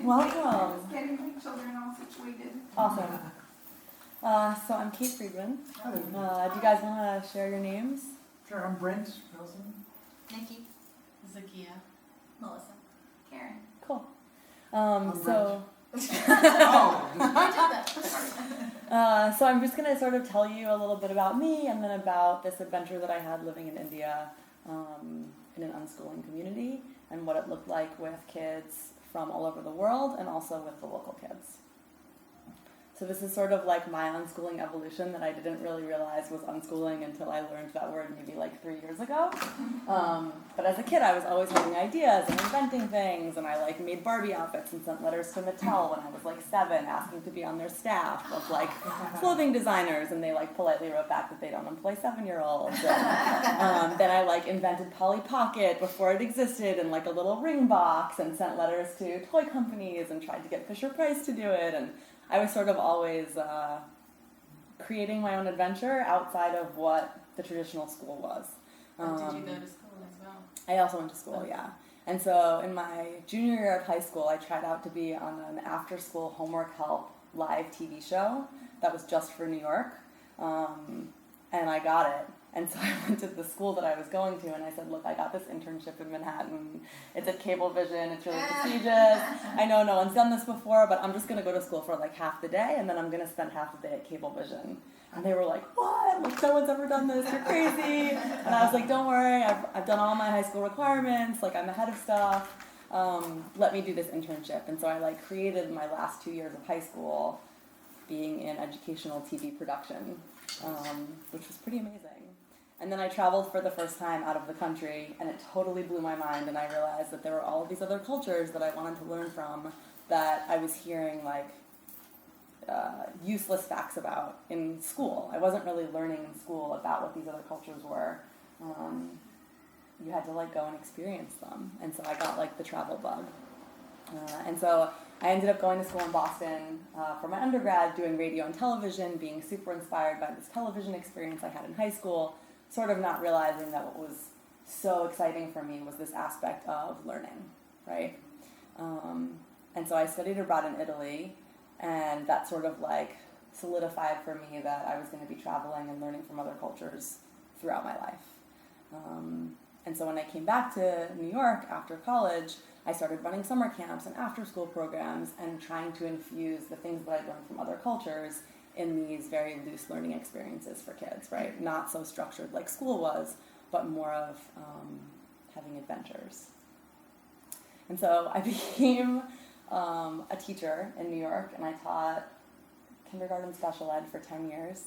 Welcome. Getting the children all situated. Awesome. So I'm Kate Friedman. Hello. Do you guys want to share your names? Sure, I'm Brent Nelson. Nikki. Zakia. Melissa. Karen. Cool. I'm So Oh, so I'm just going to sort of tell you a little bit about me and then about this adventure that I had living in India in an unschooling community and what it looked like with kids from all over the world and also with the local kids. So this is sort of like my unschooling evolution that I didn't really realize was unschooling until I learned that word maybe like 3 years ago. But as a kid, I was always having ideas and inventing things, and I like made Barbie outfits and sent letters to Mattel when I was like 7, asking to be on their staff of like clothing designers, and they like politely wrote back that they don't employ 7-year-olds. And, then I like invented Polly Pocket before it existed in like a little ring box, and sent letters to toy companies and tried to get Fisher-Price to do it. And I was sort of always creating my own adventure outside of what the traditional school was. Did you go to school as well? I also went to school, yeah. And so in my junior year of high school, I tried out to be on an after-school homework help live TV show that was just for New York, and I got it. And so I went to the school that I was going to, and I said, look, I got this internship in Manhattan. It's at Cablevision. It's really prestigious. I know no one's done this before, but I'm just going to go to school for like half the day, and then I'm going to spend half the day at Cablevision. And they were like, what? Like, no one's ever done this. You're crazy. And I was like, don't worry. I've done all my high school requirements. Like, I'm ahead of stuff. Let me do this internship. And so I like created my last 2 years of high school being in educational TV production, which was pretty amazing. And then I traveled for the first time out of the country, and it totally blew my mind, and I realized that there were all of these other cultures that I wanted to learn from that I was hearing like useless facts about in school. I wasn't really learning in school about what these other cultures were. You had to like go and experience them, and so I got like the travel bug. And so I ended up going to school in Boston for my undergrad, doing radio and television, being super inspired by this television experience I had in high school, sort of not realizing that what was so exciting for me was this aspect of learning, right? And so I studied abroad in Italy, and that sort of like solidified for me that I was going to be traveling and learning from other cultures throughout my life. And so when I came back to New York after college, I started running summer camps and after-school programs and trying to infuse the things that I learned from other cultures in these very loose learning experiences for kids, right? Not so structured like school was, but more of having adventures. And so I became a teacher in New York, and I taught kindergarten special ed for 10 years.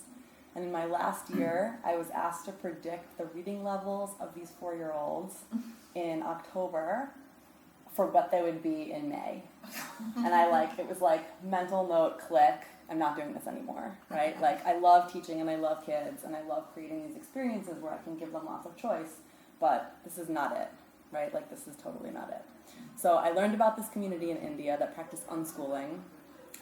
And in my last year, I was asked to predict the reading levels of these 4-year-olds in October for what they would be in May. And it was like mental note, click, I'm not doing this anymore, right? Like, I love teaching and I love kids and I love creating these experiences where I can give them lots of choice, but this is not it, right? Like, this is totally not it. So I learned about this community in India that practiced unschooling,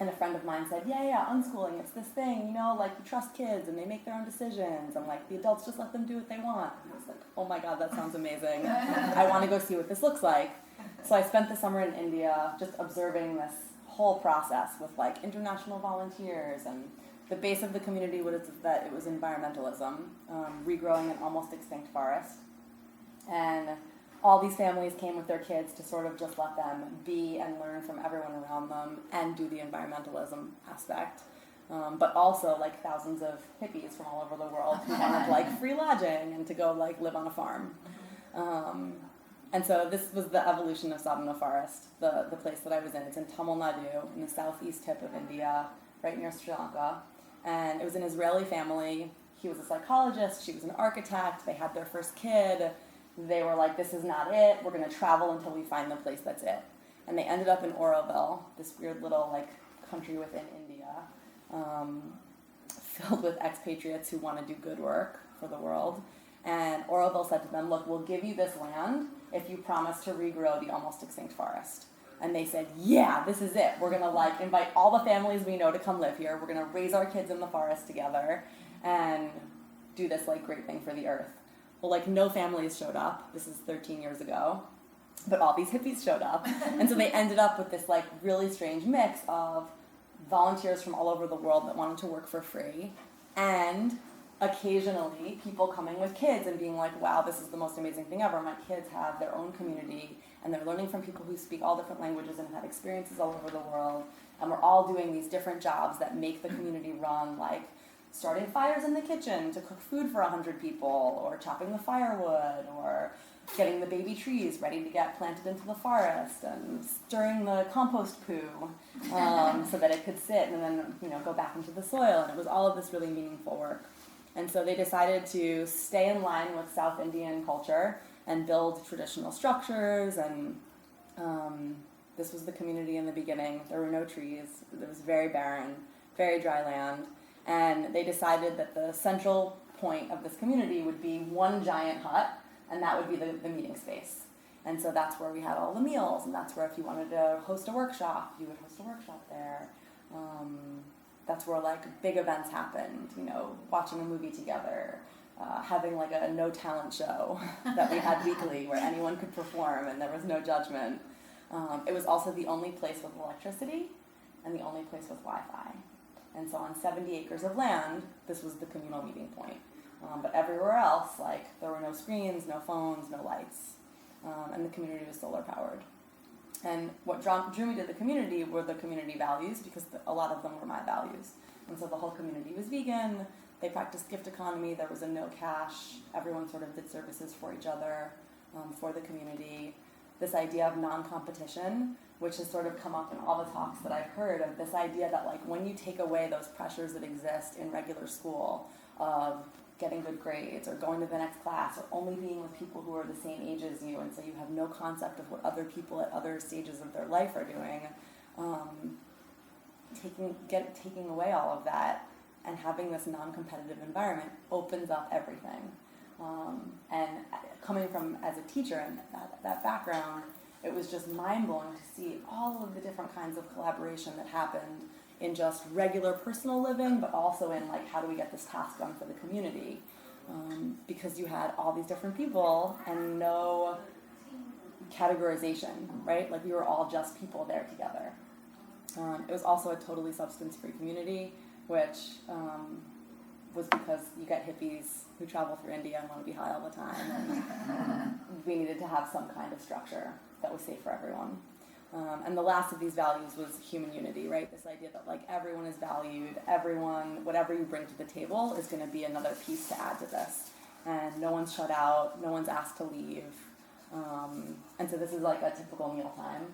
and a friend of mine said, yeah, unschooling, it's this thing, like you trust kids and they make their own decisions and like the adults just let them do what they want. And I was like, oh my God, that sounds amazing. I want to go see what this looks like. So I spent the summer in India just observing this whole process with like international volunteers, and the base of the community was that it was environmentalism, regrowing an almost extinct forest. And all these families came with their kids to sort of just let them be and learn from everyone around them and do the environmentalism aspect. But also like thousands of hippies from all over the world who wanted like free lodging and to go like live on a farm. And so this was the evolution of Sadhana Forest, the place that I was in. It's in Tamil Nadu, in the southeast tip of India, right near Sri Lanka. And it was an Israeli family. He was a psychologist, she was an architect, they had their first kid. They were like, this is not it, we're going to travel until we find the place that's it. And they ended up in Oroville, this weird little like country within India, filled with expatriates who want to do good work for the world. And Oroville said to them, look, we'll give you this land if you promise to regrow the almost extinct forest. And they said, yeah, this is it. We're going to like invite all the families we know to come live here. We're going to raise our kids in the forest together and do this like great thing for the earth. Well, like no families showed up. This is 13 years ago. But all these hippies showed up. And so they ended up with this like really strange mix of volunteers from all over the world that wanted to work for free, and occasionally people coming with kids and being like, wow, this is the most amazing thing ever. My kids have their own community and they're learning from people who speak all different languages and have had experiences all over the world. And we're all doing these different jobs that make the community run, like starting fires in the kitchen to cook food for 100 people, or chopping the firewood, or getting the baby trees ready to get planted into the forest, and stirring the compost poo so that it could sit and then go back into the soil. And it was all of this really meaningful work. And so they decided to stay in line with South Indian culture and build traditional structures. And this was the community in the beginning. There were no trees. It was very barren, very dry land. And they decided that the central point of this community would be one giant hut, and that would be the meeting space. And so that's where we had all the meals, and that's where if you wanted to host a workshop, you would host a workshop there. That's where like big events happened, watching a movie together, having like a no talent show that we had weekly where anyone could perform and there was no judgment. It was also the only place with electricity and the only place with Wi-Fi. And so on 70 acres of land, this was the communal meeting point. But everywhere else, like there were no screens, no phones, no lights, and the community was solar powered. And what drew me to the community were the community values, because a lot of them were my values. And so the whole community was vegan, they practiced gift economy, there was a no cash, everyone sort of did services for each other, for the community. This idea of non-competition, which has sort of come up in all the talks that I've heard, of this idea that like when you take away those pressures that exist in regular school of getting good grades or going to the next class or only being with people who are the same age as you, and so you have no concept of what other people at other stages of their life are doing, taking away all of that and having this non-competitive environment opens up everything. And coming from as a teacher and that background, it was just mind-blowing to see all of the different kinds of collaboration that happened in just regular personal living, but also in like, how do we get this task done for the community? Because you had all these different people and no categorization, right? Like we were all just people there together. It was also a totally substance-free community, which was because you get hippies who travel through India and want to be high all the time, and we needed to have some kind of structure that was safe for everyone. And the last of these values was human unity, right? This idea that like everyone is valued, everyone, whatever you bring to the table is going to be another piece to add to this. And no one's shut out, no one's asked to leave. And so this is like a typical mealtime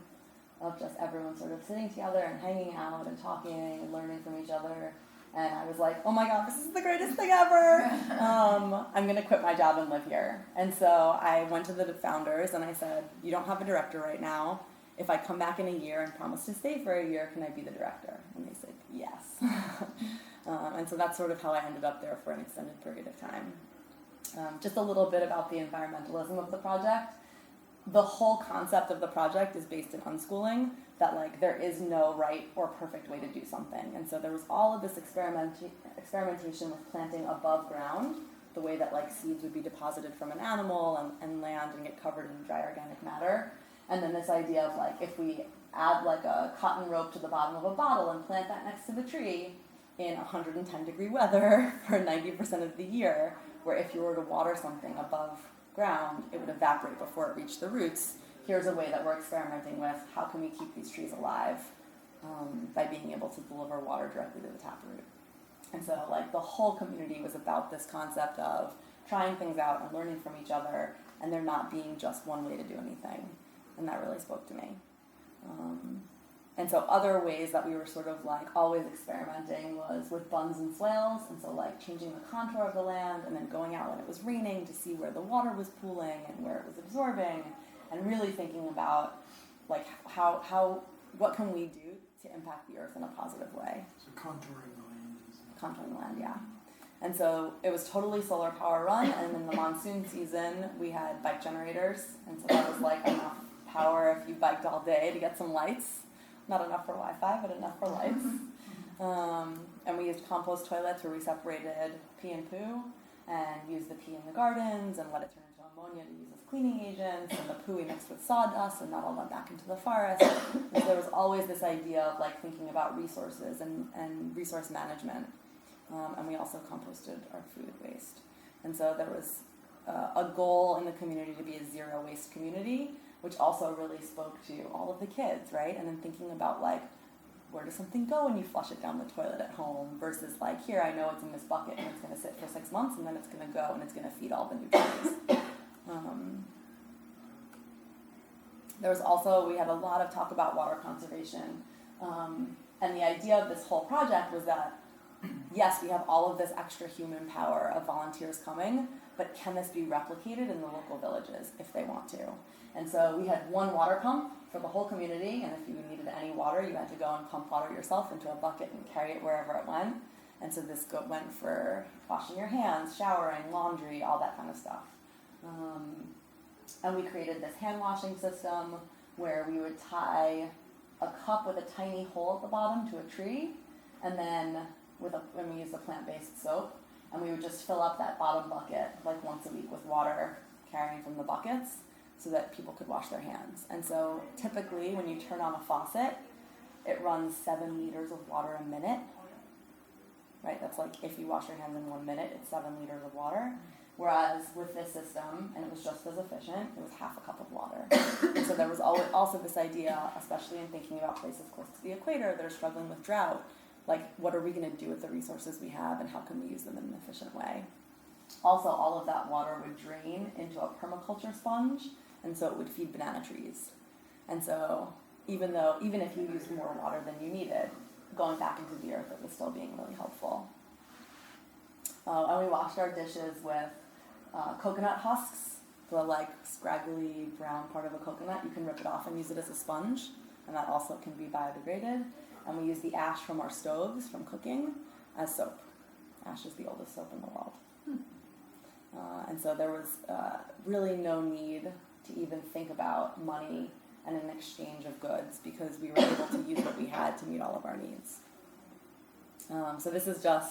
of just everyone sort of sitting together and hanging out and talking and learning from each other. And I was like, oh my God, this is the greatest thing ever. I'm going to quit my job and live here. And so I went to the founders and I said, you don't have a director right now. If I come back in a year and promise to stay for a year, can I be the director? And they said, yes. And so that's sort of how I ended up there for an extended period of time. Just a little bit about the environmentalism of the project. The whole concept of the project is based in unschooling, that like there is no right or perfect way to do something. And so there was all of this experimentation with planting above ground, the way that like seeds would be deposited from an animal and land and get covered in dry organic matter. And then this idea of like, if we add like a cotton rope to the bottom of a bottle and plant that next to the tree in 110-degree weather for 90% of the year, where if you were to water something above ground, it would evaporate before it reached the roots. Here's a way that we're experimenting with how can we keep these trees alive by being able to deliver water directly to the taproot. And so like the whole community was about this concept of trying things out and learning from each other, and there not being just one way to do anything. And that really spoke to me. And so other ways that we were sort of like always experimenting was with bunds and swales, and so like changing the contour of the land and then going out when it was raining to see where the water was pooling and where it was absorbing, and really thinking about like what can we do to impact the earth in a positive way. So contouring the land. Contouring the land, yeah. And so it was totally solar power run, and in the monsoon season we had bike generators, and so that was like enough power if you biked all day to get some lights. Not enough for Wi-Fi, but enough for lights. And we used compost toilets where we separated pee and poo and used the pee in the gardens and let it turn into a ammonia to use as cleaning agents, and the poo we mixed with sawdust, and that all went back into the forest. And so there was always this idea of like thinking about resources and resource management. And we also composted our food waste. And so there was a goal in the community to be a zero waste community, which also really spoke to all of the kids, right? And then thinking about like, where does something go when you flush it down the toilet at home versus like, here, I know it's in this bucket and it's going to sit for 6 months and then it's going to go and it's going to feed all the nutrients. There was also, we had a lot of talk about water conservation. And the idea of this whole project was that, yes, we have all of this extra human power of volunteers coming, but can this be replicated in the local villages if they want to? And so we had one water pump for the whole community, and if you needed any water, you had to go and pump water yourself into a bucket and carry it wherever it went. And so this went for washing your hands, showering, laundry, all that kind of stuff. And we created this hand washing system where we would tie a cup with a tiny hole at the bottom to a tree, and then when we used a plant-based soap, and we would just fill up that bottom bucket like once a week with water carrying from the buckets so that people could wash their hands. And so typically when you turn on a faucet, it runs 7 liters of water a minute, right? That's like if you wash your hands in 1 minute, it's 7 liters of water. Whereas with this system, and it was just as efficient, it was half a cup of water. And so there was also this idea, especially in thinking about places close to the equator that are struggling with drought, like what are we going to do with the resources we have and how can we use them in an efficient way? Also, all of that water would drain into a permaculture sponge, and so it would feed banana trees. And so even if you used more water than you needed, going back into the earth, it was still being really helpful. And we washed our dishes with coconut husks, the like scraggly brown part of a coconut. You can rip it off and use it as a sponge, and that also can be biodegraded. And we use the ash from our stoves from cooking as soap. Ash is the oldest soap in the world. And so there was really no need to even think about money and an exchange of goods because we were able to use what we had to meet all of our needs. So this is a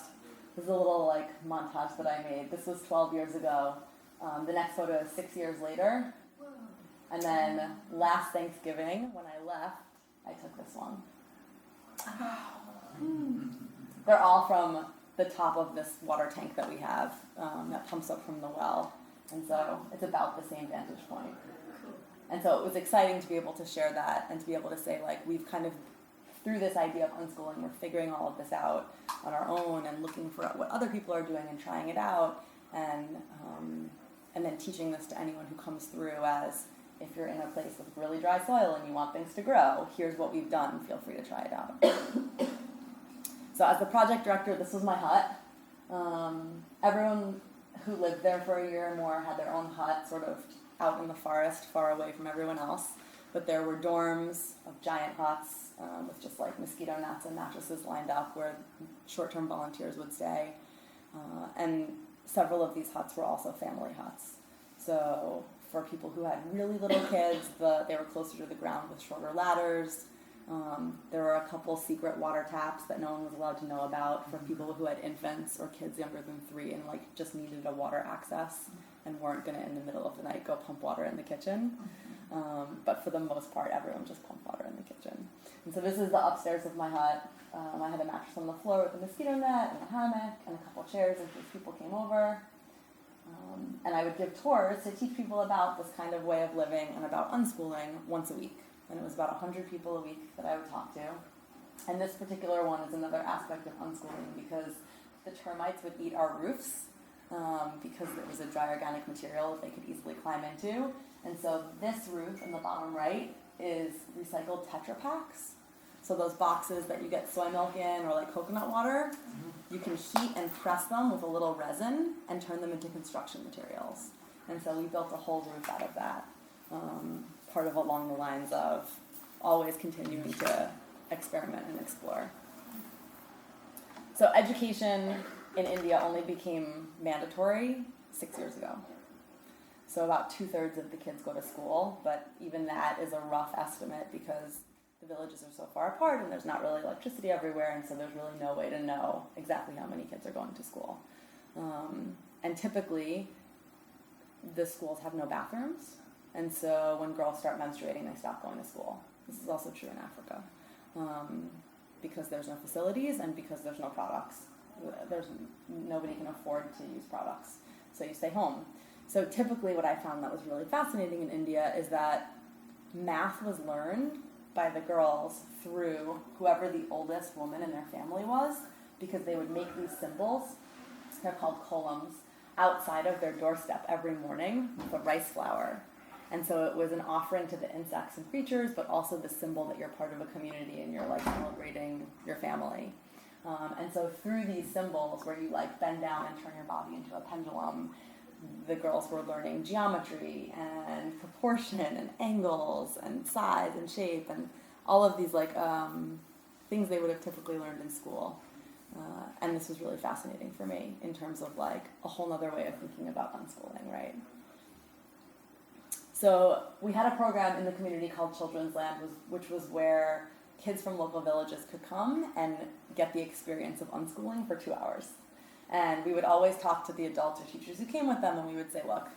little like montage that I made. This was 12 years ago. The next photo is 6 years later. And then last Thanksgiving, when I left, I took this one. They're all from the top of this water tank that we have that pumps up from the well. And so it's about the same vantage point. And so it was exciting to be able to share that and to be able to say, like, we've kind of, through this idea of unschooling, we're figuring all of this out on our own and looking for what other people are doing and trying it out, and then teaching this to anyone who comes through as, if you're in a place with really dry soil and you want things to grow, here's what we've done, feel free to try it out. So as the project director, this was my hut. Everyone who lived there for a year or more had their own hut, sort of out in the forest, far away from everyone else. But there were dorms of giant huts with just like mosquito nets and mattresses lined up where short-term volunteers would stay. And several of these huts were also family huts. So for people who had really little kids, they were closer to the ground with shorter ladders. There were a couple secret water taps that no one was allowed to know about for people who had infants or kids younger than 3 and like just needed a water access and weren't going to, in the middle of the night, go pump water in the kitchen. But for the most part, everyone just pumped water in the kitchen. And so this is the upstairs of my hut. I had a mattress on the floor with a mosquito net and a hammock and a couple chairs in case people came over. And I would give tours to teach people about this kind of way of living and about unschooling once a week. And it was about 100 people a week that I would talk to. And this particular one is another aspect of unschooling because the termites would eat our roofs because it was a dry organic material that they could easily climb into. And so this roof in the bottom right is recycled Tetra Paks. So those boxes that you get soy milk in or like coconut water, you can heat and press them with a little resin and turn them into construction materials. And so we built a whole roof out of that. Part of along the lines of always continuing to experiment and explore. So education in India only became mandatory 6 years ago. So about 2/3 of the kids go to school, but even that is a rough estimate because the villages are so far apart and there's not really electricity everywhere, and so there's really no way to know exactly how many kids are going to school. And typically, the schools have no bathrooms, and so when girls start menstruating, they stop going to school. This is also true in Africa, because there's no facilities and because there's no products. Nobody can afford to use products, so you stay home. So typically what I found that was really fascinating in India is that math was learned by the girls through whoever the oldest woman in their family was, because they would make these symbols, they're called columns, outside of their doorstep every morning with a rice flour. And so it was an offering to the insects and creatures, but also the symbol that you're part of a community and you're like celebrating your family. And so through these symbols where you like bend down and turn your body into a pendulum, the girls were learning geometry and proportion and angles and size and shape and all of these like things they would have typically learned in school. And this was really fascinating for me in terms of like a whole nother way of thinking about unschooling, right? So we had a program in the community called Children's Land, which was where kids from local villages could come and get the experience of unschooling for 2 hours. And we would always talk to the adults or teachers who came with them, and we would say, look,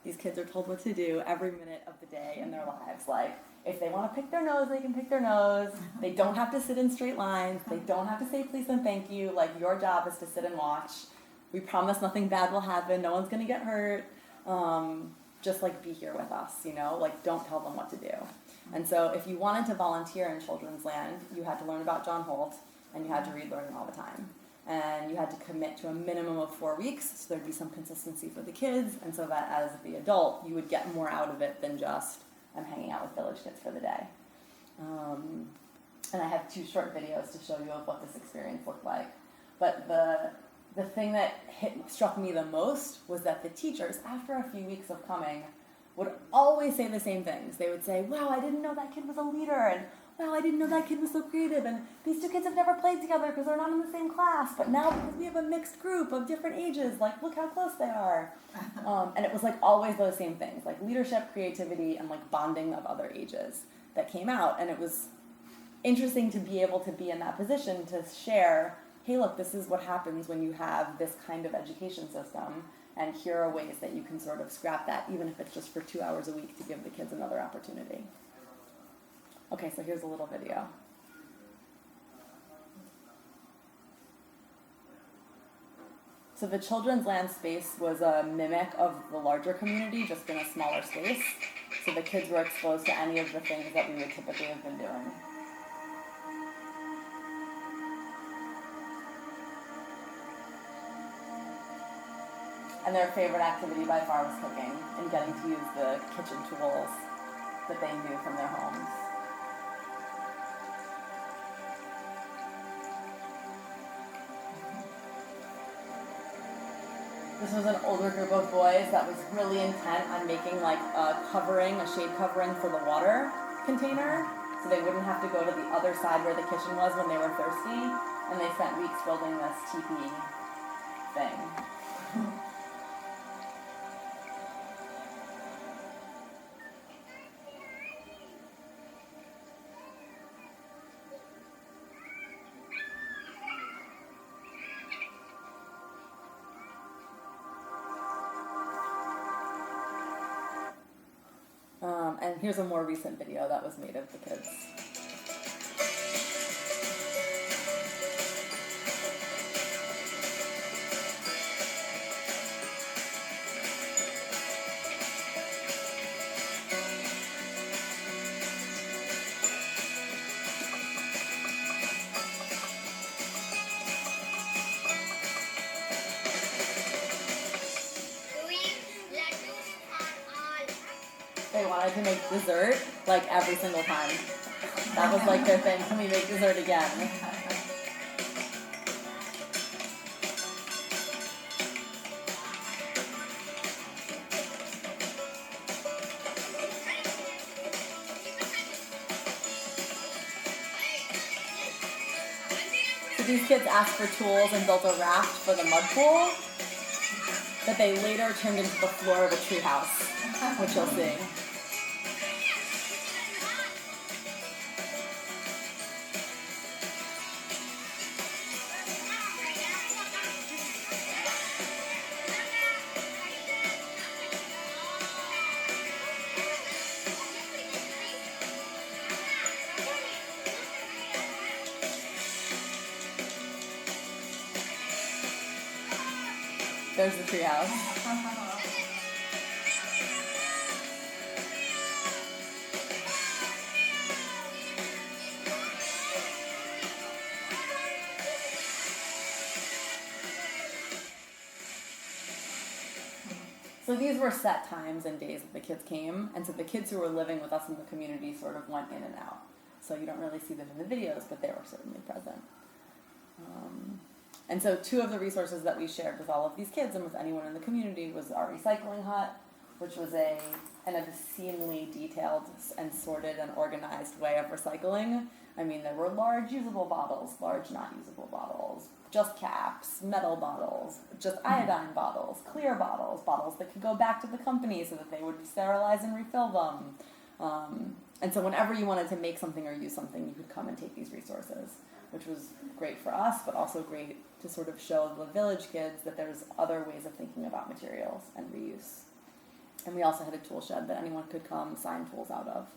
these kids are told what to do every minute of the day in their lives. Like, if they want to pick their nose, they can pick their nose. They don't have to sit in straight lines. They don't have to say please and thank you. Like, your job is to sit and watch. We promise nothing bad will happen. No one's going to get hurt. Just, like, be here with us, you know? Like, don't tell them what to do. And so if you wanted to volunteer in Children's Land, you had to learn about John Holt, and you had to read Learning All the Time. And you had to commit to a minimum of 4 weeks, so there'd be some consistency for the kids, and so that as the adult, you would get more out of it than just, I'm hanging out with village kids for the day. And I have 2 short videos to show you of what this experience looked like. But the thing that struck me the most was that the teachers, after a few weeks of coming, would always say the same things. They would say, wow, I didn't know that kid was a leader, and wow, I didn't know that kid was so creative, and these 2 kids have never played together because they're not in the same class, but now because we have a mixed group of different ages, like, look how close they are. And it was, like, always those same things, like leadership, creativity, and, like, bonding of other ages that came out. And it was interesting to be able to be in that position to share, hey, look, this is what happens when you have this kind of education system, and here are ways that you can sort of scrap that, even if it's just for 2 hours a week to give the kids another opportunity. Okay, so here's a little video. So the Children's Land space was a mimic of the larger community, just in a smaller space. So the kids were exposed to any of the things that we would typically have been doing. And their favorite activity by far was cooking and getting to use the kitchen tools that they knew from their homes. This was an older group of boys that was really intent on making like a covering, a shade covering for the water container, so they wouldn't have to go to the other side where the kitchen was when they were thirsty, and they spent weeks building this teepee thing. And here's a more recent video that was made of the kids. They wanted to make dessert, like, every single time. That was, like, their thing. Can we make dessert again? So these kids asked for tools and built a raft for the mud pool that they later turned into the floor of a tree house, which you'll see. There's the treehouse. So these were set times and days that the kids came, and so the kids who were living with us in the community sort of went in and out. So you don't really see them in the videos, but they were certainly present. And so two of the resources that we shared with all of these kids and with anyone in the community was our recycling hut, which was an obscenely detailed and sorted and organized way of recycling. I mean, there were large usable bottles, large not usable bottles, just caps, metal bottles, just iodine bottles, clear bottles, bottles that could go back to the company so that they would sterilize and refill them. And so whenever you wanted to make something or use something, you could come and take these resources, which was great for us, but also great to sort of show the village kids that there's other ways of thinking about materials and reuse. And we also had a tool shed that anyone could come sign tools out of.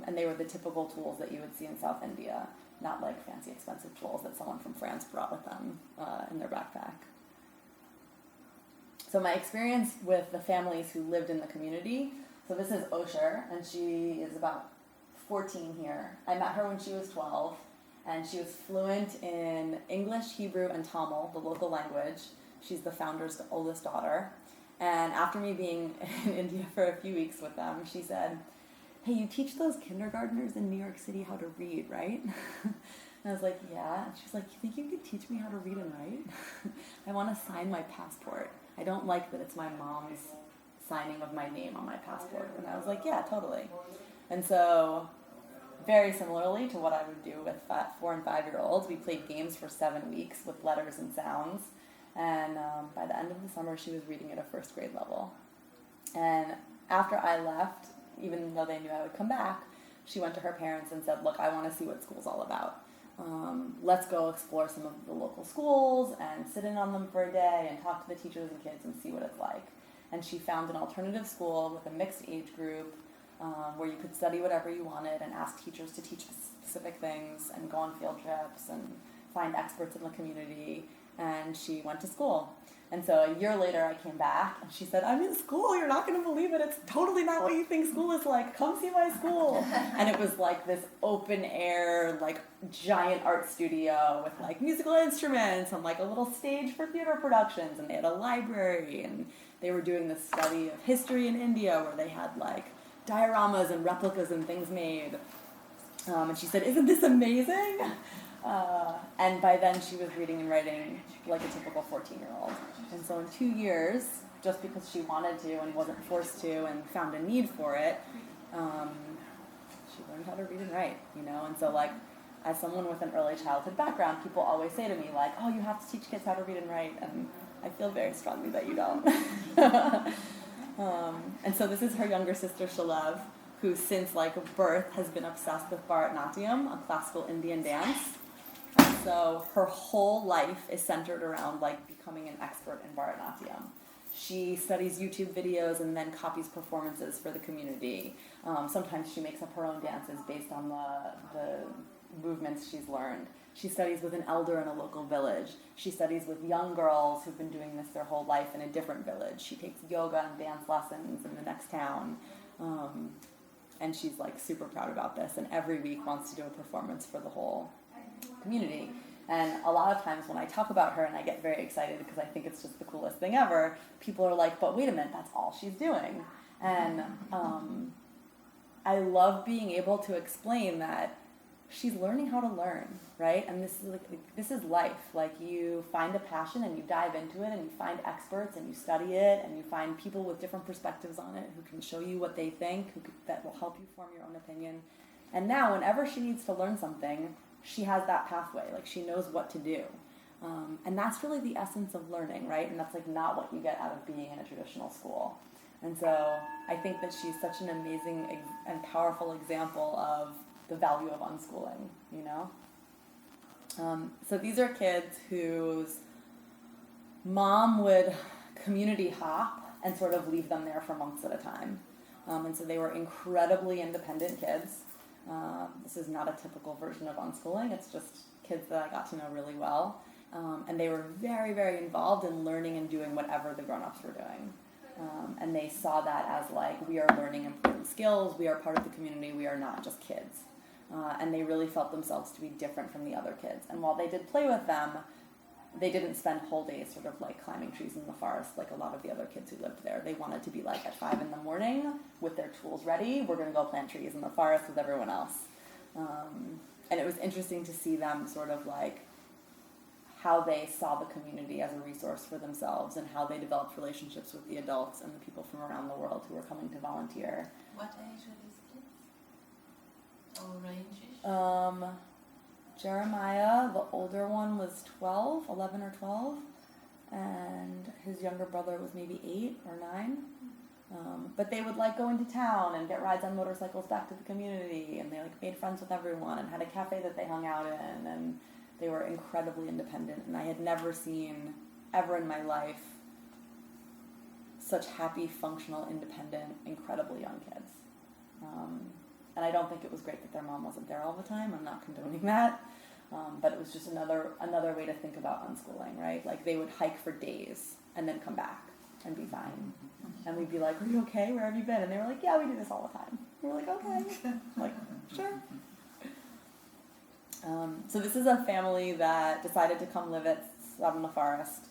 And they were the typical tools that you would see in South India, not like fancy expensive tools that someone from France brought with them in their backpack. So my experience with the families who lived in the community, so this is Osher, and she is about 14 here. I met her when she was 12, and she was fluent in English, Hebrew, and Tamil, the local language. She's the founder's oldest daughter. And after me being in India for a few weeks with them, she said, "Hey, you teach those kindergartners in New York City how to read, right?" And I was like, "Yeah." And she was like, "You think you could teach me how to read and write? I want to sign my passport. I don't like that it's my mom's signing of my name on my passport." And I was like, "Yeah, totally." And so very similarly to what I would do with 4 and 5-year-olds, we played games for 7 weeks with letters and sounds. And by the end of the summer, she was reading at a first grade level. And after I left, even though they knew I would come back, she went to her parents and said, "Look, I want to see what school's all about. Let's go explore some of the local schools and sit in on them for a day and talk to the teachers and kids and see what it's like." And she found an alternative school with a mixed age group where you could study whatever you wanted and ask teachers to teach specific things and go on field trips and find experts in the community. And she went to school. And so a year later I came back and she said, "I'm in school, you're not going to believe it, it's totally not what you think school is like, come see my school." And it was like this open air, like giant art studio with like musical instruments and like a little stage for theater productions, and they had a library, and they were doing this study of history in India where they had like dioramas and replicas and things made. And she said, "Isn't this amazing?" And by then she was reading and writing like a typical 14-year-old. And so in 2 years, just because she wanted to and wasn't forced to and found a need for it, she learned how to read and write, you know? And so like, as someone with an early childhood background, people always say to me like, "Oh, you have to teach kids how to read and write." And I feel very strongly that you don't. And so this is her younger sister, Shalev, who since like birth has been obsessed with Bharatanatyam, a classical Indian dance. And so her whole life is centered around like becoming an expert in Bharatanatyam. She studies YouTube videos and then copies performances for the community. Sometimes she makes up her own dances based on the movements she's learned. She studies with an elder in a local village. She studies with young girls who've been doing this their whole life in a different village. She takes yoga and dance lessons in the next town. And she's like super proud about this, and every week wants to do a performance for the whole community. And a lot of times when I talk about her and I get very excited because I think it's just the coolest thing ever, people are like, "But wait a minute, that's all she's doing." And I love being able to explain that she's learning how to learn, right? And this is life. Like, you find a passion and you dive into it and you find experts and you study it and you find people with different perspectives on it who can show you what they think, that will help you form your own opinion. And now whenever she needs to learn something, she has that pathway. Like, she knows what to do. And that's really the essence of learning, right? And that's like not what you get out of being in a traditional school. And so I think that she's such an amazing and powerful example of the value of unschooling, you know? So these are kids whose mom would community hop and sort of leave them there for months at a time. And so they were incredibly independent kids. This is not a typical version of unschooling. It's just kids that I got to know really well. And they were very, very involved in learning and doing whatever the grown-ups were doing. And they saw that as like, we are learning important skills, we are part of the community, we are not just kids. And they really felt themselves to be different from the other kids. And while they did play with them, they didn't spend whole days sort of like climbing trees in the forest like a lot of the other kids who lived there. They wanted to be like at 5 a.m. with their tools ready, we're going to go plant trees in the forest with everyone else. And it was interesting to see them sort of like how they saw the community as a resource for themselves and how they developed relationships with the adults and the people from around the world who were coming to volunteer. What age were these kids? All ranges? Jeremiah, the older one, was 11 or 12, and his younger brother was maybe 8 or 9. But they would like go into town and get rides on motorcycles back to the community, and they like made friends with everyone and had a cafe that they hung out in, and they were incredibly independent. And I had never seen ever in my life such happy, functional, independent, incredibly young kids. And I don't think it was great that their mom wasn't there all the time. I'm not condoning that. But it was just another way to think about unschooling, right? Like they would hike for days and then come back and be fine. And we'd be like, are you okay? Where have you been? And they were like, yeah, we do this all the time. We were like, okay. I'm like, sure. So this is a family that decided to come live out in the forest.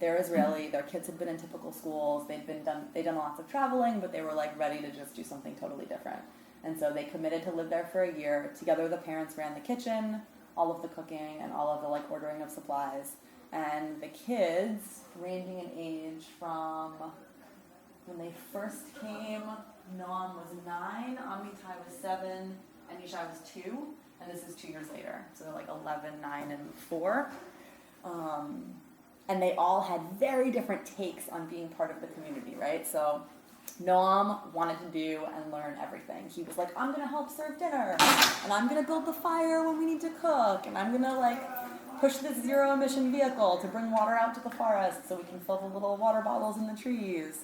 They're Israeli. Their kids had been in typical schools. They'd done lots of traveling, but they were like ready to just do something totally different. And so they committed to live there for a year. Together, the parents ran the kitchen, all of the cooking, and all of the like ordering of supplies. And the kids, ranging in age from when they first came, Noam was 9, Amitai was 7, and Yishai was 2. And this is 2 years later. So they're like 11, 9, and 4. And they all had very different takes on being part of the community, right? So Noam wanted to do and learn everything. He was like, I'm going to help serve dinner, and I'm going to build the fire when we need to cook, and I'm going to like push this zero-emission vehicle to bring water out to the forest so we can fill the little water bottles in the trees.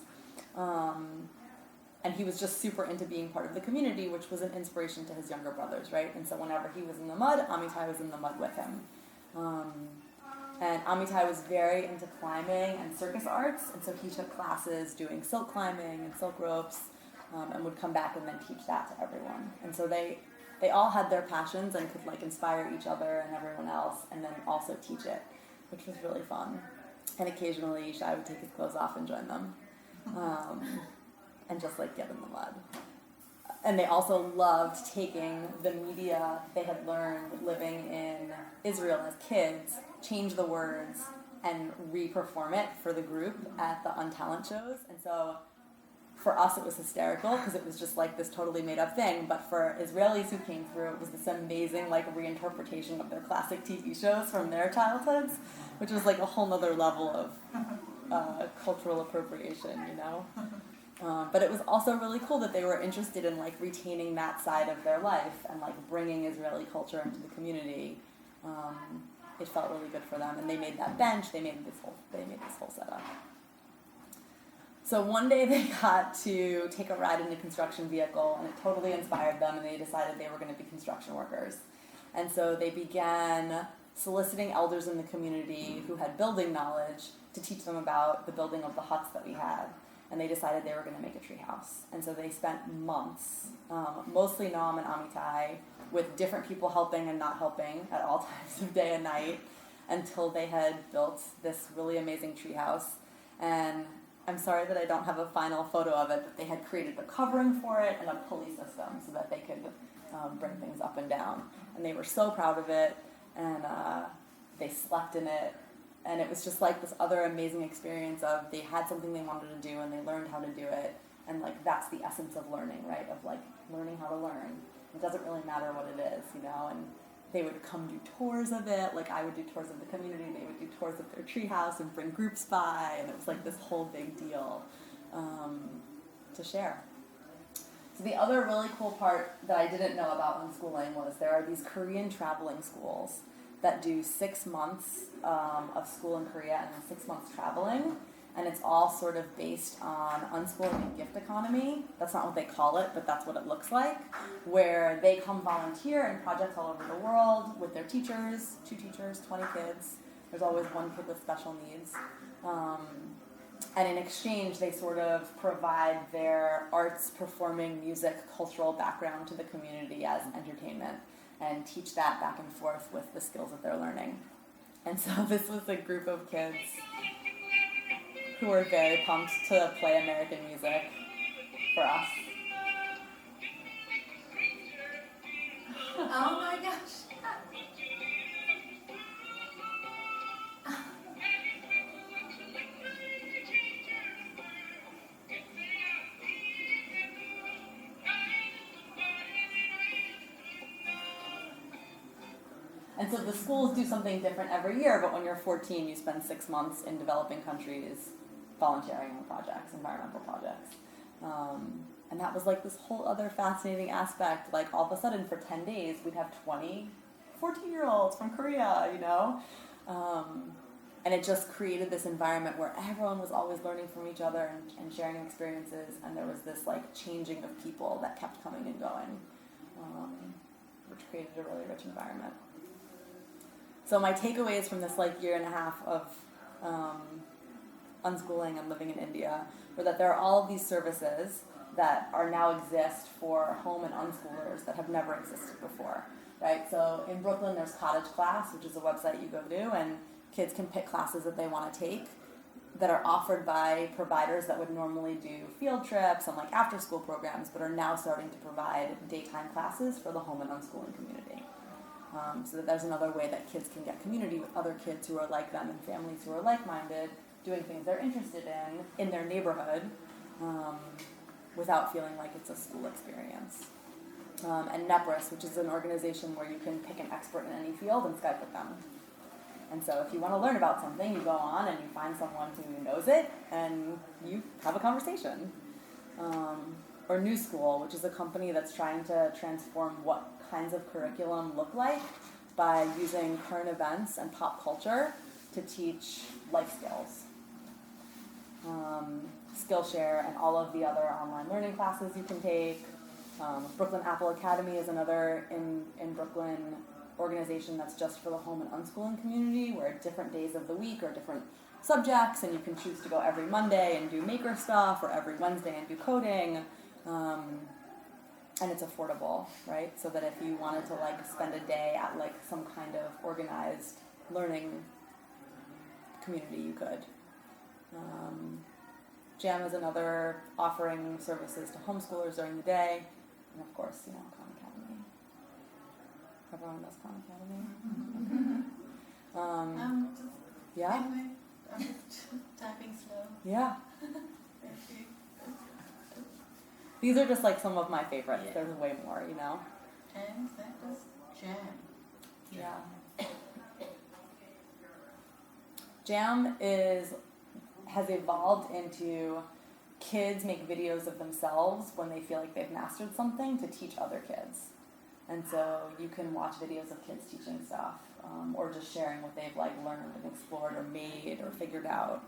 And he was just super into being part of the community, which was an inspiration to his younger brothers, right? And so whenever he was in the mud, Amitai was in the mud with him. And Amitai was very into climbing and circus arts, and so he took classes doing silk climbing and silk ropes, and would come back and then teach that to everyone. And so they all had their passions and could like inspire each other and everyone else, and then also teach it, which was really fun. And occasionally Shai would take his clothes off and join them, and just like get in the mud. And they also loved taking the media they had learned living in Israel as kids, change the words, and re-perform it for the group at the Untalent shows. And so for us it was hysterical because it was just like this totally made up thing, but for Israelis who came through, it was this amazing like reinterpretation of their classic TV shows from their childhoods, which was like a whole nother level of cultural appropriation, you know? But it was also really cool that they were interested in like retaining that side of their life and like bringing Israeli culture into the community. It felt really good for them, and they made that bench. They made this whole setup. So one day they got to take a ride in a construction vehicle, and it totally inspired them, and they decided they were going to be construction workers. And so they began soliciting elders in the community who had building knowledge to teach them about the building of the huts that we had. And they decided they were going to make a treehouse. And so they spent months, mostly Noam and Amitai, with different people helping and not helping at all times of day and night, until they had built this really amazing treehouse. And I'm sorry that I don't have a final photo of it, but they had created a covering for it and a pulley system so that they could bring things up and down. And they were so proud of it, and they slept in it. And it was just like this other amazing experience of they had something they wanted to do and they learned how to do it. And like that's the essence of learning, right? Of like learning how to learn. It doesn't really matter what it is, you know? And they would come do tours of it. Like I would do tours of the community. They would do tours of their treehouse and bring groups by. And it was like this whole big deal to share. So the other really cool part that I didn't know about unschooling was there are these Korean traveling schools that do 6 months of school in Korea and then 6 months traveling. And it's all sort of based on unschooling and gift economy. That's not what they call it, but that's what it looks like, where they come volunteer in projects all over the world with their are teachers, 2 teachers, 20 kids. There's always one kid with special needs. And in exchange, they sort of provide their arts, performing, music, cultural background to the community as entertainment and teach that back and forth with the skills that they're learning. And so this was a group of kids who were very pumped to play American music for us. Oh my gosh. And so the schools do something different every year, but when you're 14, you spend 6 months in developing countries volunteering on projects, environmental projects. And that was like this whole other fascinating aspect. Like all of a sudden for 10 days, we'd have 20 14-year-olds from Korea, you know? And it just created this environment where everyone was always learning from each other and sharing experiences, and there was this like changing of people that kept coming and going, which created a really rich environment. So my takeaways from this like year and a half of unschooling and living in India were that there are all of these services that are now exist for home and unschoolers that have never existed before, right? So in Brooklyn, there's Cottage Class, which is a website you go to, and kids can pick classes that they want to take that are offered by providers that would normally do field trips and like after school programs, but are now starting to provide daytime classes for the home and unschooling community. So that there's another way that kids can get community with other kids who are like them and families who are like-minded, doing things they're interested in their neighborhood, without feeling like it's a school experience. And NEPRIS, which is an organization where you can pick an expert in any field and Skype with them. And so if you want to learn about something, you go on and you find someone who knows it and you have a conversation. Or New School, which is a company that's trying to transform what kinds of curriculum look like by using current events and pop culture to teach life skills. Skillshare and all of the other online learning classes you can take. Brooklyn Apple Academy is another in Brooklyn organization that's just for the home and unschooling community, where different days of the week are different subjects, and you can choose to go every Monday and do maker stuff, or every Wednesday and do coding. And it's affordable, right? So that if you wanted to like spend a day at like some kind of organized learning community, you could. Jam is another offering services to homeschoolers during the day. And of course, you know, Khan Academy. Everyone knows Khan Academy. Yeah? Anyway, I'm just typing slow. Yeah. Thank you. These are just like some of my favorites. Yeah. There's way more, you know? And that was jam. Yeah. Jam has evolved into kids make videos of themselves when they feel like they've mastered something to teach other kids. And so you can watch videos of kids teaching stuff, or just sharing what they've like learned and explored or made or figured out.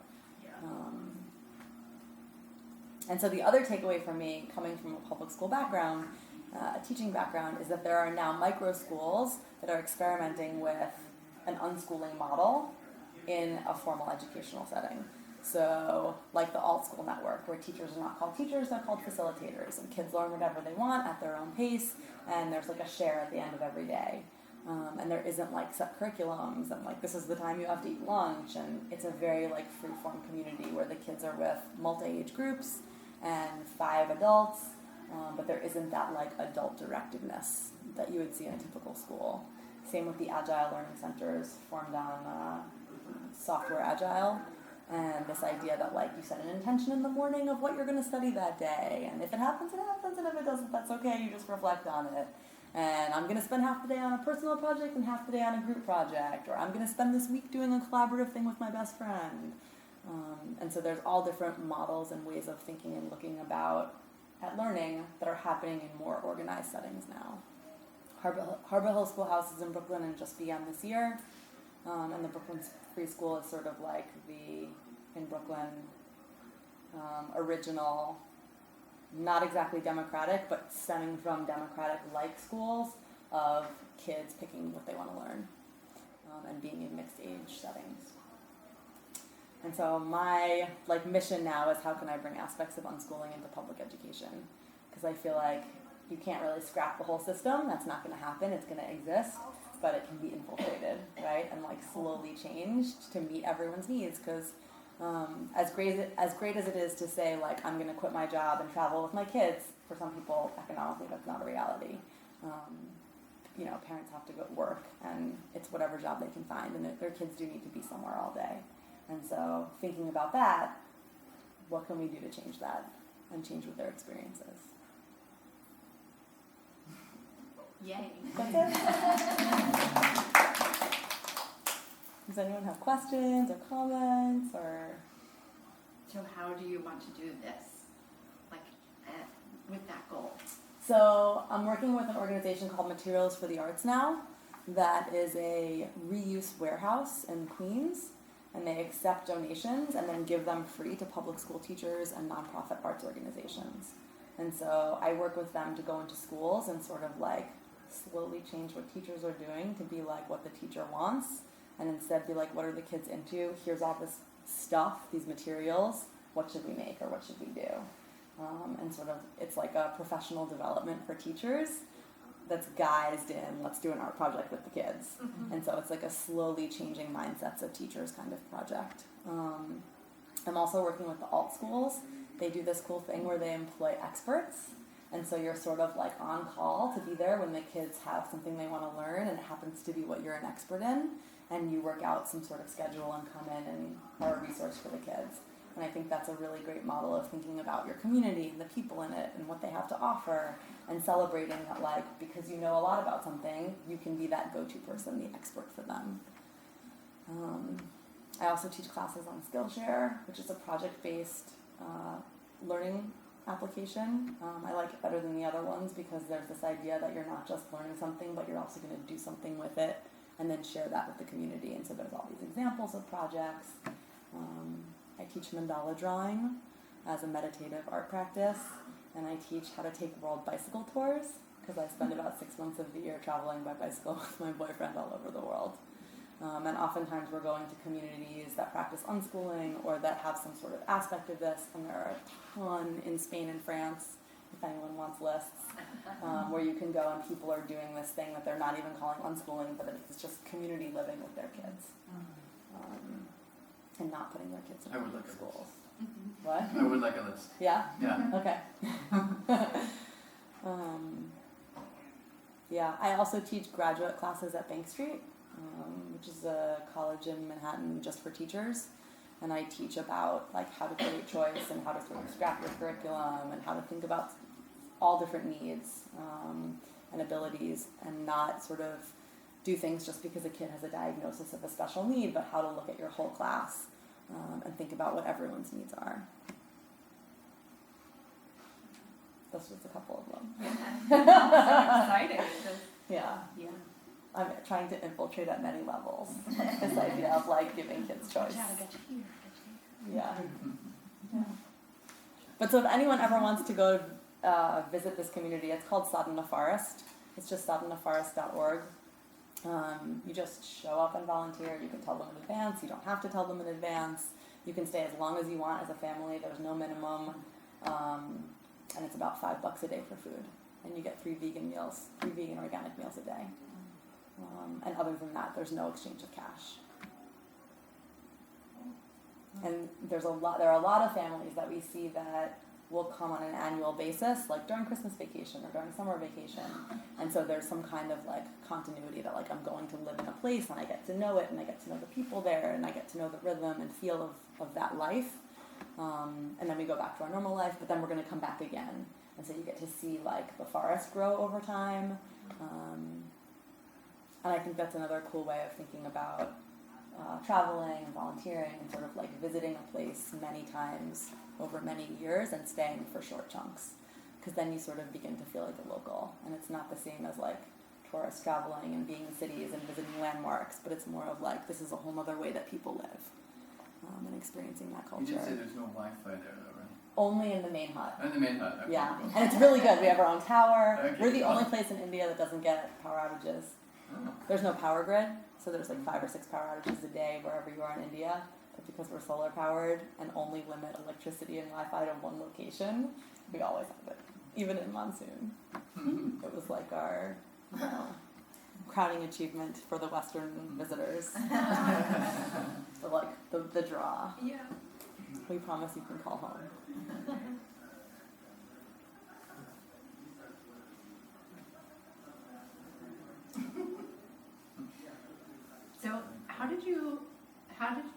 And so the other takeaway for me, coming from a public school background, a teaching background, is that there are now micro schools that are experimenting with an unschooling model in a formal educational setting. So like the Alt School Network, where teachers are not called teachers, they're called facilitators, and kids learn whatever they want at their own pace, and there's like a share at the end of every day. And there isn't like set curriculums, and like this is the time you have to eat lunch, and it's a very like free-form community where the kids are with multi-age groups and 5 adults, but there isn't that like adult directiveness that you would see in a typical school. Same with the Agile Learning Centers formed on software Agile, and this idea that like you set an intention in the morning of what you're going to study that day, and if it happens, it happens, and if it doesn't, that's okay, you just reflect on it. And I'm going to spend half the day on a personal project and half the day on a group project, or I'm going to spend this week doing a collaborative thing with my best friend. And so there's all different models and ways of thinking and looking at learning that are happening in more organized settings now. Harbor Hill Schoolhouse is in Brooklyn and just began this year. And the Brooklyn Free School is sort of like in Brooklyn, original, not exactly democratic, but stemming from democratic-like schools of kids picking what they want to learn and being in mixed age settings. And so my mission now is how can I bring aspects of unschooling into public education? Because I feel like you can't really scrap the whole system. That's not going to happen. It's going to exist, but it can be infiltrated, right? And slowly changed to meet everyone's needs. Because as great as it is to say I'm going to quit my job and travel with my kids, for some people economically that's not a reality. Parents have to go to work, and it's whatever job they can find, and their kids do need to be somewhere all day. And so thinking about that, what can we do to change that and change what their experience is? Yay. That's it. Does anyone have questions or comments or? So how do you want to do this? With that goal? So I'm working with an organization called Materials for the Arts now that is a reuse warehouse in Queens, and they accept donations and then give them free to public school teachers and nonprofit arts organizations. And so I work with them to go into schools and sort of slowly change what teachers are doing to be what the teacher wants, and instead be what are the kids into? Here's all this stuff, these materials, what should we make or what should we do? And sort of, it's a professional development for teachers that's guised in, let's do an art project with the kids. Mm-hmm. And so it's a slowly changing mindsets of teachers kind of project. I'm also working with the alt schools. They do this cool thing where they employ experts. And so you're sort of on call to be there when the kids have something they want to learn, and it happens to be what you're an expert in, and you work out some sort of schedule and come in and are a resource for the kids. And I think that's a really great model of thinking about your community and the people in it and what they have to offer, and celebrating that because you know a lot about something, you can be that go-to person, the expert for them. I also teach classes on Skillshare, which is a project-based learning application. I like it better than the other ones because there's this idea that you're not just learning something, but you're also going to do something with it and then share that with the community. And so there's all these examples of projects. I teach mandala drawing as a meditative art practice, and I teach how to take world bicycle tours because I spend about 6 months of the year traveling by bicycle with my boyfriend all over the world. And oftentimes we're going to communities that practice unschooling or that have some sort of aspect of this, and there are a ton in Spain and France, if anyone wants lists, where you can go and people are doing this thing that they're not even calling unschooling, but it's just community living with their kids. And not putting their kids in public schools. Mm-hmm. What? I would like a list. Yeah? Yeah. Okay. Yeah, I also teach graduate classes at Bank Street, which is a college in Manhattan just for teachers. And I teach about how to create choice and how to sort of scrap your curriculum and how to think about all different needs and abilities, and not sort of do things just because a kid has a diagnosis of a special need, but how to look at your whole class and think about what everyone's needs are. This was a couple of them. So exciting. Yeah. Yeah. I'm trying to infiltrate at many levels. This idea of giving kids choice. Yeah, I got you here. Yeah. But so if anyone ever wants to go visit this community, it's called Sadhana Forest. It's just sadhanaforest.org. You just show up and volunteer. You can tell them in advance. You don't have to tell them in advance. You can stay as long as you want as a family. There's no minimum. And it's about $5 a day for food. And you get 3 vegan organic meals a day. And other than that, there's no exchange of cash. And there are a lot of families that we see that will come on an annual basis, during Christmas vacation or during summer vacation. And so there's some kind of continuity that I'm going to live in a place and I get to know it and I get to know the people there and I get to know the rhythm and feel of that life. And then we go back to our normal life, but then we're going to come back again. And so you get to see the forest grow over time. And I think that's another cool way of thinking about traveling and volunteering and sort of visiting a place many times over many years and staying for short chunks, because then you sort of begin to feel like a local, and it's not the same as tourists traveling and being in cities and visiting landmarks, but it's more of this is a whole other way that people live and experiencing that culture. You did say there's no Wi-Fi there though, right? Only in the main hut. In the main hut. Okay. Yeah, and it's really good. We have our own tower. Okay, We're the cool. only place in India that doesn't get power outages. Oh. There's no power grid, so there's like 5 or 6 power outages a day wherever you are in India. But because we're solar powered and only limit electricity and Wi-Fi to one location, we always have it, even in monsoon. It was like our, crowning achievement for the Western visitors. The draw. Yeah. We promise you can call home. So how did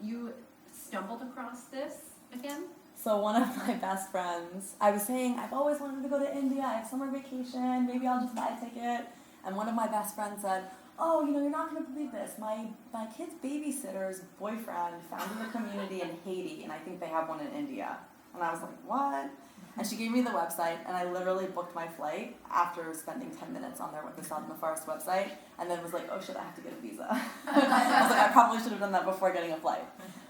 you stumbled across this again? So one of my best friends, I was saying, I've always wanted to go to India, I have summer vacation, maybe I'll just buy a ticket. And one of my best friends said, oh, you're not going to believe this. My kid's babysitter's boyfriend founded a community in Haiti, and I think they have one in India. And I was like, what? And she gave me the website, and I literally booked my flight after spending 10 minutes on the South in the Forest website, and then was like, oh shit, I have to get a visa. I was like, I probably should have done that before getting a flight.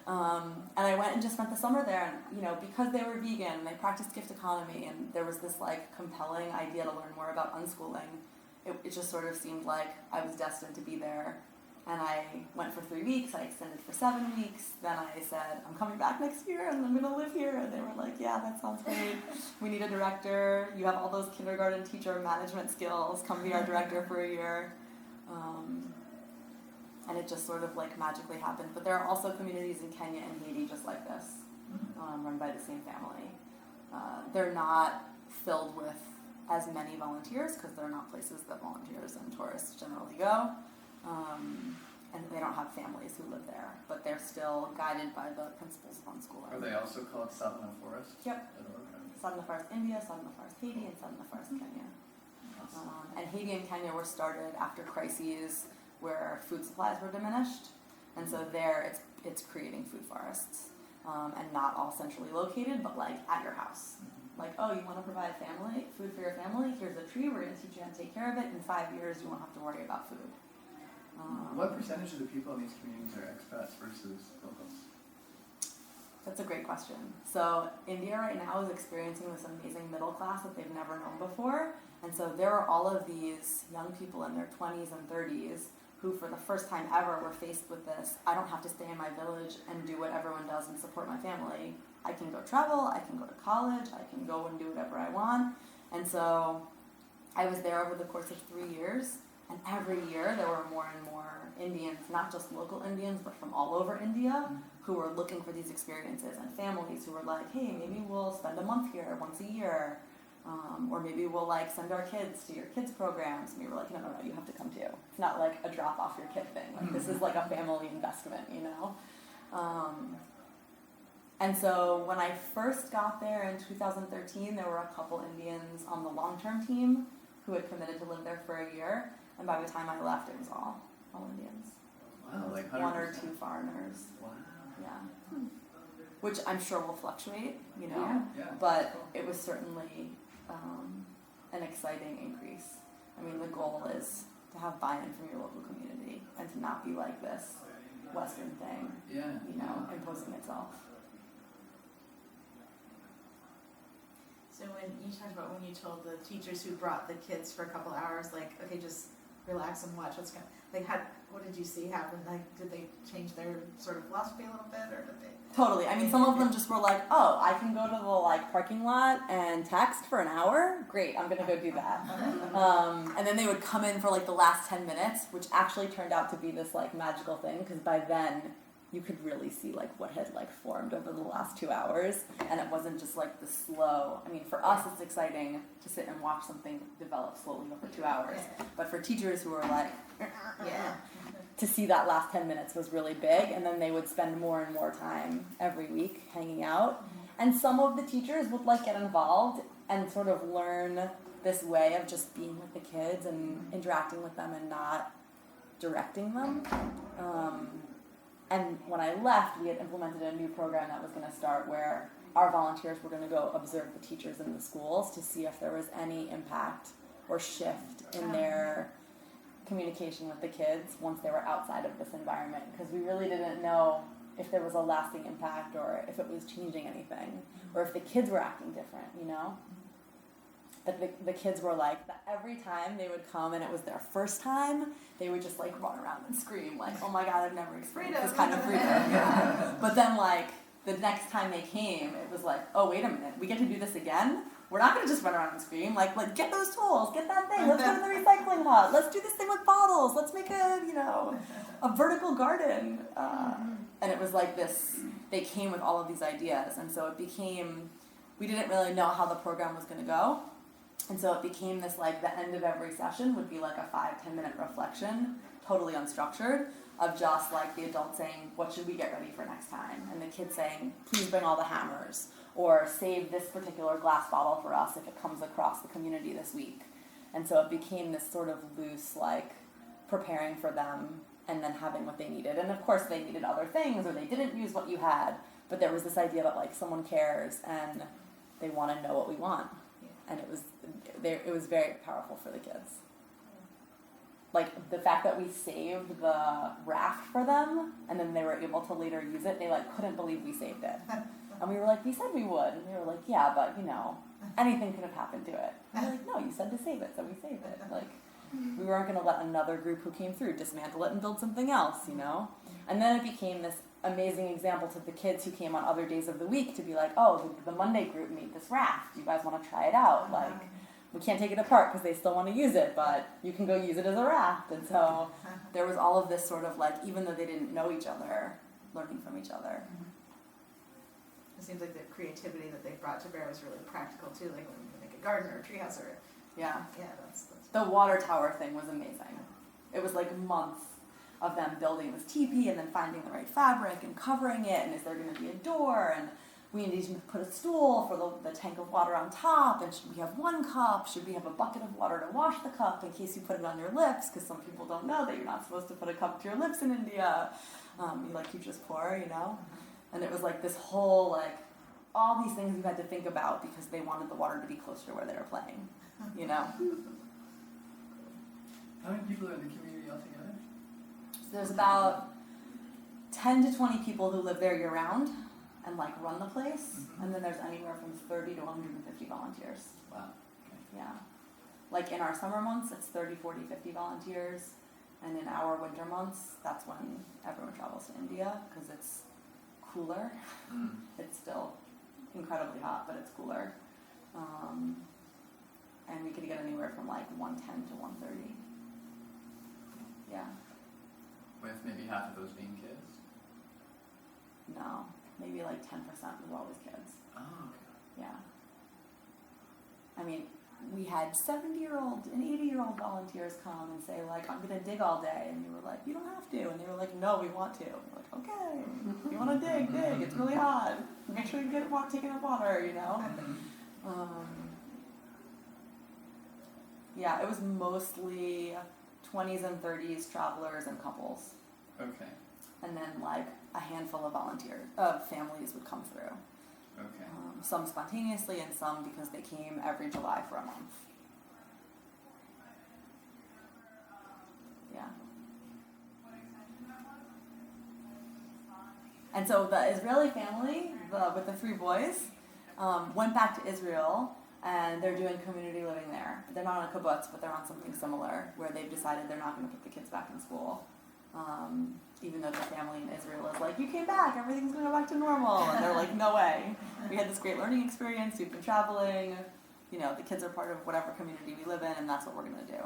And I went and just spent the summer there, and because they were vegan, and they practiced gift economy, and there was this compelling idea to learn more about unschooling. It just sort of seemed like I was destined to be there. And I went for 3 weeks, I extended for 7 weeks, then I said, I'm coming back next year and I'm gonna live here. And they were like, yeah, that sounds great. We need a director. You have all those kindergarten teacher management skills. Come be our director for a year. And it just sort of magically happened. But there are also communities in Kenya and Haiti just like this, run by the same family. They're not filled with as many volunteers because they're not places that volunteers and tourists generally go. And they don't have families who live there, but they're still guided by the principles of unschooling. Are they also called South in the Forest? Yep. South in the Forest India, South in the Forest Haiti, and South in the Forest Kenya. And Haiti and Kenya were started after crises where food supplies were diminished, and so there it's creating food forests, and not all centrally located, but at your house. Oh, you want to provide food for your family? Here's a tree. We're going to teach you how to take care of it. In 5 years, you won't have to worry about food. What percentage of the people in these communities are expats versus locals? That's a great question. So India right now is experiencing this amazing middle class that they've never known before. And so there are all of these young people in their 20s and 30s who for the first time ever were faced with this, I don't have to stay in my village and do what everyone does and support my family. I can go travel, I can go to college, I can go and do whatever I want. And so I was there over the course of 3 years, and every year there were more and more Indians, not just local Indians, but from all over India, who were looking for these experiences, and families who were like, hey, maybe we'll spend a month here once a year, or maybe we'll send our kids to your kids programs. And we were like, no, you have to come too. It's not a drop off your kid thing. This is a family investment, And so when I first got there in 2013, there were a couple Indians on the long-term team who had committed to live there for a year. And by the time I left, it was all Indians. Wow, 100%. 1 or 2 foreigners. Wow. Yeah. Which I'm sure will fluctuate, Yeah. but it was certainly an exciting increase. I mean, the goal is to have buy-in from your local community and to not be this Western thing, imposing itself. So when you talked about when you told the teachers who brought the kids for a couple hours, okay, just relax and watch what's going. What did you see happen? Did they change their sort of philosophy a little bit, or did they? Totally. I mean, some of them just were oh, I can go to the parking lot and text for an hour. Great, I'm gonna go do that. And then they would come in for the last 10 minutes, which actually turned out to be this magical thing because by then you could really see what had formed over the last 2 hours, and it wasn't just the slow. I mean, for us it's exciting to sit and watch something develop slowly over 2 hours, but for teachers who are to see that last 10 minutes was really big, and then they would spend more and more time every week hanging out. And some of the teachers would get involved and sort of learn this way of just being with the kids and interacting with them and not directing them. And when I left, we had implemented a new program that was going to start where our volunteers were going to go observe the teachers in the schools to see if there was any impact or shift in their communication with the kids once they were outside of this environment, because we really didn't know if there was a lasting impact or if it was changing anything, or if the kids were acting different, you know? That the kids were like, that every time they would come and it was their first time, they would just like run around and scream like, oh my God, I've never experienced this kind of freedom. Yeah. But then like the next time they came, it was like, oh, wait a minute, we get to do this again? We're not going to just run around and scream, like get those tools, get that thing, let's go to the recycling hut, let's do this thing with bottles, let's make a vertical garden. And it was like this, they came with all of these ideas, and so it became, we didn't really know how the program was going to go. And so it became this, like, the end of every session would be like a 5-10 minute reflection, totally unstructured, of just like the adults saying, what should we get ready for next time? And the kids saying, please bring all the hammers, or save this particular glass bottle for us if it comes across the community this week. And so it became this sort of loose, like, preparing for them and then having what they needed. And of course they needed other things, or they didn't use what you had, but there was this idea that, like, someone cares and they want to know what we want. And it was very powerful for the kids. Like, the fact that we saved the raft for them, and then they were able to later use it, they, like, couldn't believe we saved it. And we were like, we said we would. And they were like, yeah, but, anything could have happened to it. And we're like, no, you said to save it, so we saved it. Like, we weren't going to let another group who came through dismantle it and build something else, And then it became this amazing example to the kids who came on other days of the week to be like, oh, the Monday group made this raft. You guys want to try it out? Like, we can't take it apart because they still want to use it, but you can go use it as a raft. And so there was all of this sort of, like, even though they didn't know each other, learning from each other. It seems like the creativity that they brought to bear was really practical too, like when you make a garden or a treehouse or that's The water tower thing was amazing. It was like months of them building this teepee and then finding the right fabric and covering it, and is there going to be a door, and we need to put a stool for the tank of water on top, and should we have one cup, should we have a bucket of water to wash the cup in case you put it on your lips, because some people don't know that you're not supposed to put a cup to your lips in India. You just pour, And it was like this whole, like, all these things you had to think about because they wanted the water to be closer to where they were playing, How many people are in the community altogether? So there's about 10 to 20 people who live there year-round and, like, run the place, and then there's anywhere from 30 to 150 volunteers. Wow. Okay. Yeah. Like, in our summer months, it's 30, 40, 50 volunteers, and in our winter months, that's when everyone travels to India, because it's cooler. It's still incredibly hot, but it's cooler. And we could get anywhere from, like, 110 to 130. Yeah. With maybe half of those being kids? No. Maybe like 10% was always kids. Oh, okay. Yeah. I mean, we had 70-year-old and 80-year-old volunteers come and say, like, I'm going to dig all day. And we were like, you don't have to. And they were like, no, we want to. And we're like, okay. If you want to dig, dig. It's really hot. Make sure you get taking up water, Yeah, it was mostly 20s and 30s travelers and couples. Okay. And then, like, a handful of families would come through. Okay. Some spontaneously and some because they came every July for a month. Yeah. And so the Israeli family, with the 3 boys, went back to Israel, and they're doing community living there. They're not on a kibbutz, but they're on something similar, where they've decided they're not going to put the kids back in school. Even though the family in Israel is like, you came back, everything's going to go back to normal. And they're like, no way. We had this great learning experience, we've been traveling, the kids are part of whatever community we live in, and that's what we're going to do.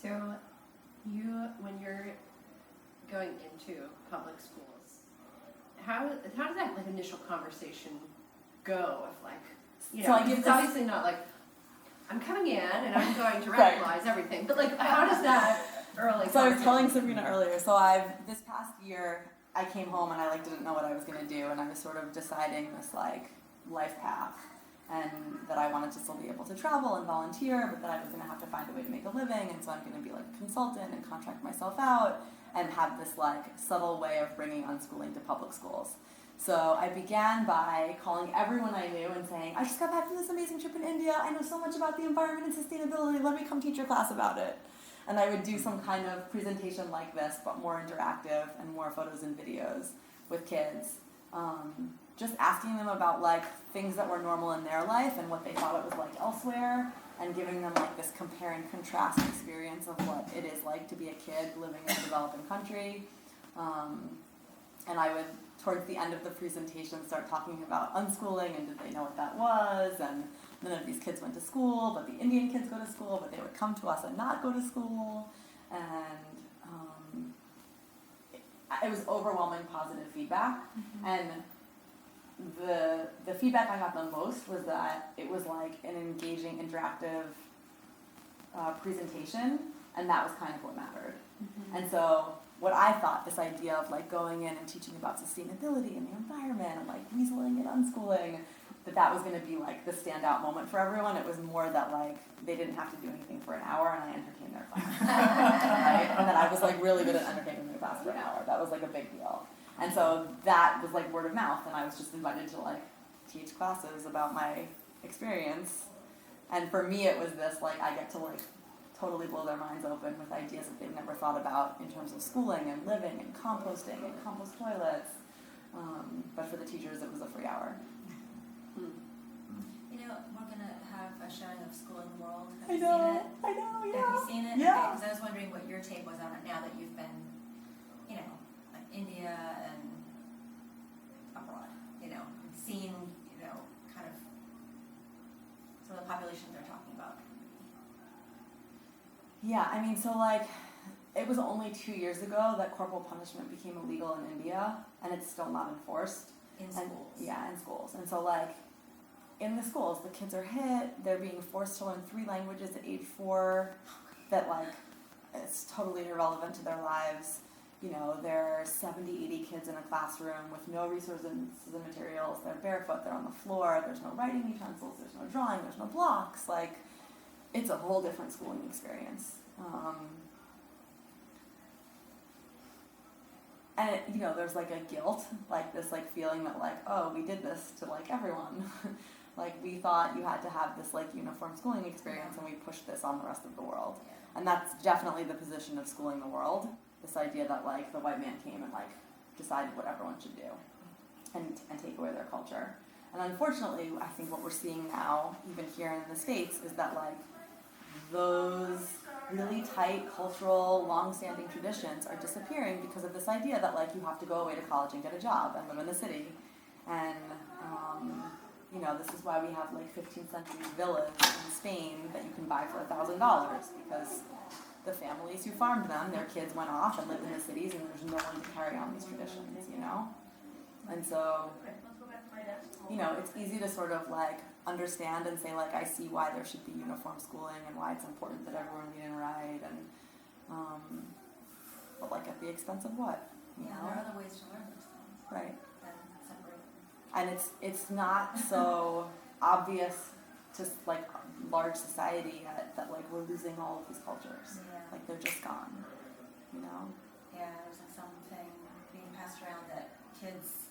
So when you're going into public schools, how does that, like, initial conversation go? If, like, So I give it's this- obviously not like, I'm coming in and I'm going to Right. radicalize everything, but, like, how does that early So I was telling conversation- Sabrina earlier, this past year, I came home and I, like, didn't know what I was going to do, and I was sort of deciding this, like, life path, and that I wanted to still be able to travel and volunteer, but that I was going to have to find a way to make a living, and so I'm going to be, like, a consultant and contract myself out, and have this, like, subtle way of bringing unschooling to public schools. So I began by calling everyone I knew and saying, I just got back from this amazing trip in India, I know so much about the environment and sustainability, let me come teach your class about it. And I would do some kind of presentation like this, but more interactive and more photos and videos with kids. Just asking them about like things that were normal in their life and what they thought it was like elsewhere, and giving them like this compare and contrast experience of what it is like to be a kid living in a developing country. And I would, towards the end of the presentation, start talking about unschooling and did they know what that was, and none of these kids went to school, but the Indian kids go to school, but they would come to us and not go to school, and it was overwhelming positive feedback, and the feedback I got the most was that it was like an engaging, interactive presentation, and that was kind of what mattered. And so what I thought, this idea of like going in and teaching about sustainability and the environment and like weaseling and unschooling, that was going to be like the standout moment for everyone. It was more that like they didn't have to do anything for an hour and I entertained their class. Right? And then I was like really good at entertaining their class for an hour. That was like a big deal. And so that was like word of mouth, and I was just invited to like teach classes about my experience. And for me it was this like I get to like totally blow their minds open with ideas that they've never thought about in terms of schooling and living and composting and compost toilets. But for the teachers it was a free hour. You know, we're going to have a showing of School in the World. Have I you know, seen it? yeah. Have you seen it? Yeah. Okay, because I was wondering what your take was on it now that you've been, you know, like India and abroad, you know, and seen, you know, kind of some of the populations they're talking about. Yeah, I mean, so like, it was only 2 years ago that corporal punishment became illegal in India, and it's still not enforced. In And, schools. yeah, in schools. And so like, in the schools, the kids are hit, they're being forced to learn 3 languages at age 4, that like, it's totally irrelevant to their lives. You know, there are 70, 80 kids in a classroom with no resources and materials, they're barefoot, they're on the floor, there's no writing utensils, there's no drawing, there's no blocks, like, it's a whole different schooling experience. And it, you know, there's like a guilt, like this like feeling that like, oh, we did this to like everyone. Like we thought you had to have this like uniform schooling experience and we pushed this on the rest of the world. Yeah. And that's definitely the position of schooling the world. This idea that like the white man came and like decided what everyone should do and take away their culture. And unfortunately, I think what we're seeing now, even here in the States, is that like those really tight cultural, long-standing traditions are disappearing because of this idea that like you have to go away to college and get a job and live in the city. And you know, this is why we have like 15th century villas in Spain that you can buy for $1,000 because the families who farmed them, their kids went off and lived in the cities, and there's no one to carry on these traditions, you know? And so, you know, it's easy to sort of like understand and say like, I see why there should be uniform schooling and why it's important that everyone read and write, and but like at the expense of what? You Yeah, know? there are other ways to learn those things Right. than separate them. And it's not so obvious to like large society yet that like we're losing all of these cultures. Yeah. Like they're just gone, you know? Yeah, there's like something being passed around that kids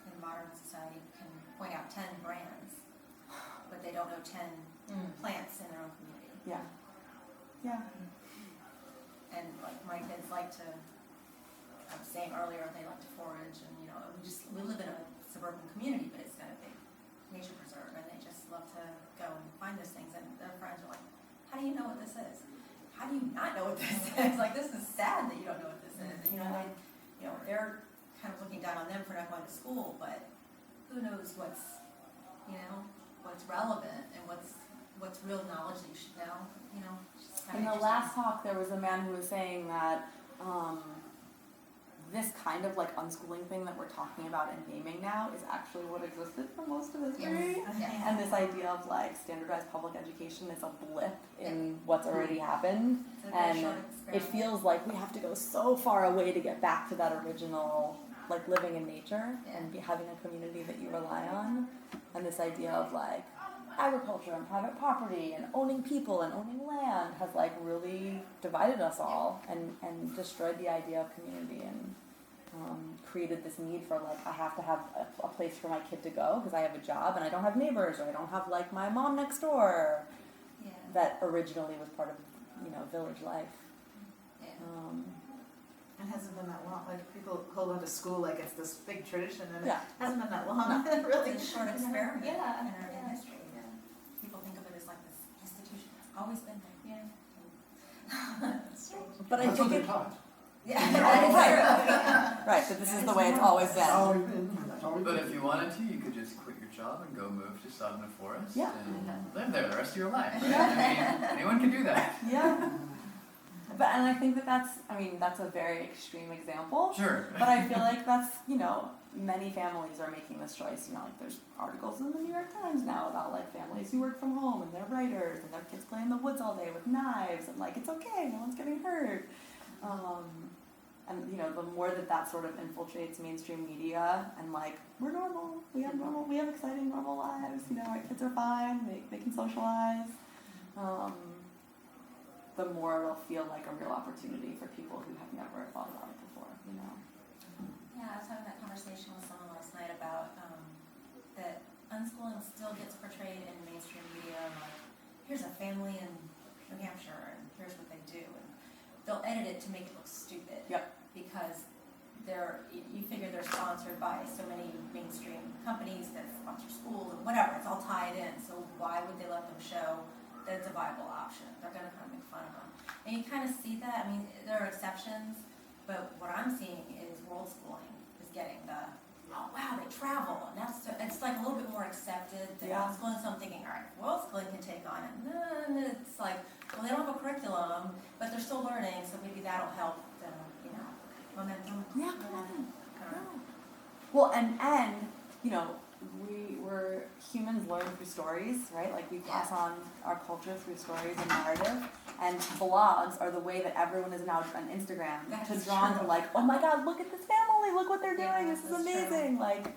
in modern society can point out 10 brands, but they don't know 10 plants in their own community. Yeah. Yeah. And like my kids like to, I was saying earlier, they like to forage, and you know, we live in a suburban community, but it's got a big nature preserve, and they just love to go and find those things, and their friends are like, how do you know what this is? How do you not know what this is? Like, this is sad that you don't know what this is. And, you know, they're kind of looking down on them for not going to school, but who knows what's relevant and what's real knowledge that you should know, you know. Just kinda In the interesting. last talk, there was a man who was saying that this kind of like unschooling thing that we're talking about in gaming now is actually what existed for most of history. Yes. And this idea of like standardized public education is a blip in what's already happened. It's a very And short it experiment. feels like we have to go so far away to get back to that original, like living in nature and having a community that you rely on. And this idea of like agriculture and private property and owning people and owning land has like really divided us all and destroyed the idea of community and created this need for like, I have to have a place for my kid to go because I have a job and I don't have neighbors or I don't have like my mom next door. Yeah. That originally was part of, you know, village life. It hasn't been that long, like people hold on to school like it's this big tradition and Yeah. it hasn't been that long, really. It's a short experiment Yeah. in our history. People think of it as like this institution that's always been there. But I That's what think they're it, taught. Yeah, that is true. right, but this is the way it's always That's been. always been, that's always But been. if you wanted to, you could just quit your job and go move to Southern Forest Yeah. and live there the rest of your life. Right? I mean, anyone can do that. Yeah. But, and I think that that's a very extreme example. Sure. But I feel like that's, many families are making this choice. Like there's articles in the New York Times now about like families who work from home and they're writers and their kids play in the woods all day with knives and like it's okay, no one's getting hurt. And the more that sort of infiltrates mainstream media and like we're normal, we have exciting normal lives. Our kids are fine, they can socialize. The more it'll feel like a real opportunity for people who have never thought about it before. Yeah, I was having that conversation with someone last night about that unschooling still gets portrayed in mainstream media like, here's a family in New Hampshire and here's what they do. And they'll edit it to make it look stupid. Yep. Because you figure they're sponsored by so many mainstream companies that sponsor schools and whatever. It's all tied in. So why would they let them show that it's a viable option? They're going to kind of make fun of them. And you kind of see that. I mean, there are exceptions, but what I'm seeing is world schooling is getting the, oh wow, they travel, and it's like a little bit more accepted than Yeah. homeschooling. So I'm thinking, all right, world schooling can take on it. And then it's like, well, they don't have a curriculum, but they're still learning, so maybe that'll help the, momentum. Yeah. Kind of. Well, and we're humans learn through stories, right? Like we pass on our culture through stories and narrative. And blogs are the way that everyone is now on Instagram That's drawn to true. like, oh my God, look at this family, look what they're doing, Yeah, this is that's true. amazing. Like,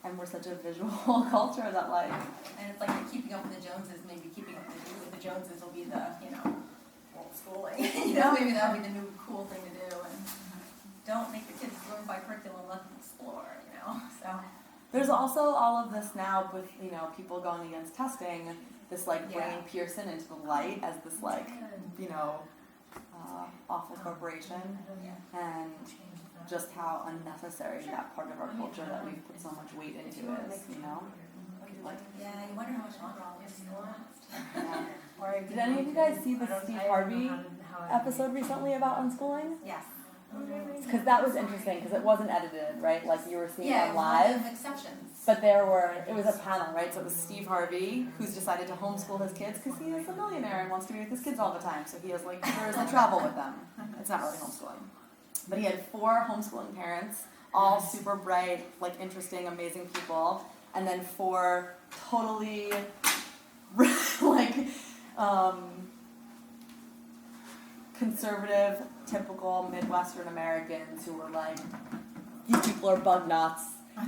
and we're such a visual culture that like, And it's like the keeping up with the Joneses, maybe keeping up with the Joneses will be the, world schooling. Maybe that'll be the new cool thing to do. And don't make the kids ruined by curriculum, let them explore, So. there's also all of this now with, people going against testing, this like bringing Yeah. Pearson into the light as this like, awful corporation. Yeah. And just how unnecessary that part of our culture that we've put so much weight into is, Like, Yeah, you wonder how much longer all this will last. did any of you guys see the Steve Harvey episode recently about unschooling? Yes. Because that was interesting, because it wasn't edited, right? Like you were seeing Yeah, it one live. of exceptions. But it was a panel, right? So it was Steve Harvey, who's decided to homeschool his kids because he is a millionaire and wants to be with his kids all the time. So he has like tours and travel with them. It's not really homeschooling. But he had 4 homeschooling parents, all super bright, like interesting, amazing people. And then 4 totally, conservative, typical Midwestern Americans who were like, these people are bug nuts.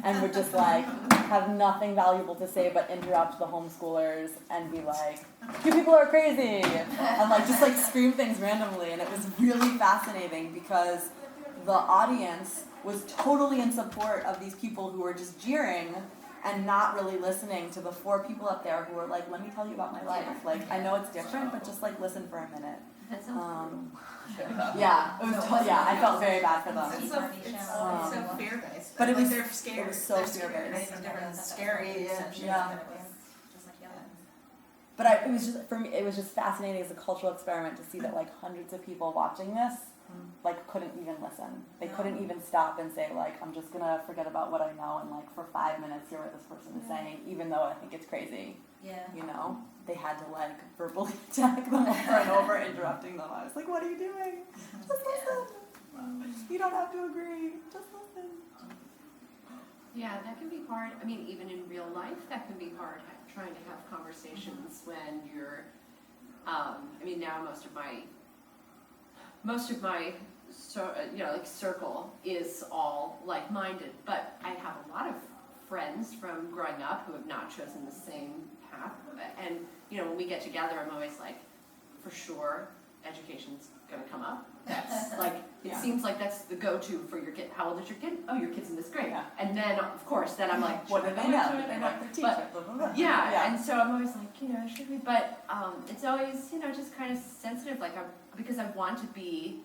And would just like have nothing valuable to say but interrupt the homeschoolers and be like, you people are crazy, and like just like scream things randomly. And it was really fascinating because the audience was totally in support of these people who were just jeering and not really listening to the 4 people up there who were like, let me tell you about my life. Like, I know it's different, but just like listen for a minute. Yeah, it was. I felt very bad for them. It's so fear-based. But it was- they're scared. it was so They're scared. fear-based. It's different, scary. Yeah. Just like yelling. But it was just, for me, it was just fascinating as a cultural experiment to see that like hundreds of people watching this like couldn't even listen. They couldn't even stop and say like, I'm just gonna forget about what I know and like for 5 minutes hear what this person is saying, even though I think it's crazy. Yeah. They had to like verbally attack them over and over, interrupting them. I was like, what are you doing? Just listen. You don't have to agree. Just listen. Yeah, that can be hard. I mean, even in real life, that can be hard trying to have conversations when you're, now most of my circle is all like-minded, but I have a lot of friends from growing up who have not chosen the same path. And, when we get together, I'm always like, for sure, education's gonna come up. That's like, it Yeah. seems like that's the go-to for your kid. How old is your kid? Oh, your kid's in this grade. Yeah. And then, of course, then I'm like, What do they know? should I They do? know their teacher. But- Blah, blah, blah. Yeah, and so I'm always like, should we? But it's always, just kind of sensitive. Like, because I want to be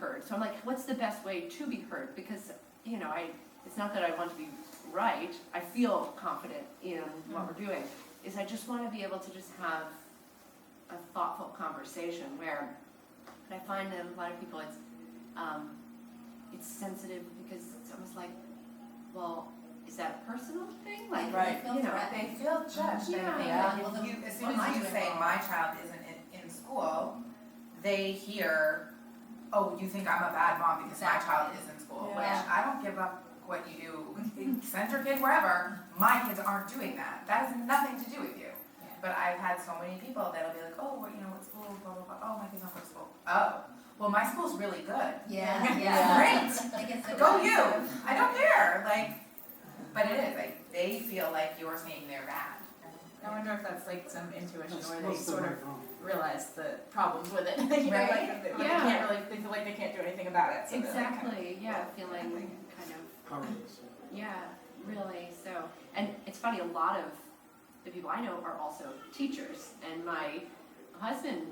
heard. So I'm like, what's the best way to be heard? Because it's not that I want to be right. I feel confident in what we're doing. Is I just want to be able to just have a thoughtful conversation where, but I find that a lot of people it's sensitive because it's almost like, well, is that a personal thing? Like, Right. They feel judged. Yeah. They Yeah. think if you, as soon What am I as you doing say wrong? my child isn't in school, they hear, oh, you think I'm a bad mom because my child is in school, Yeah. which I don't give up what you do. Send your kid wherever. My kids aren't doing that. That has nothing to do with you. But I've had so many people that'll be like, oh, what school, blah, blah, blah. Oh, my kid's not going to school. Oh, well, my school's really good. Yeah, Great. I guess so. Go you. I don't care. But it is, they feel like you're saying they're bad. I wonder if that's like some intuition That's where they most of sort them of are wrong. realize the problems with it. Right? They Yeah. can't really, they feel like they can't do anything about it. So they're like, exactly. Yeah, feeling kind of. Powerless. Yeah, really. So, and it's funny, a lot of the people I know are also teachers, and my husband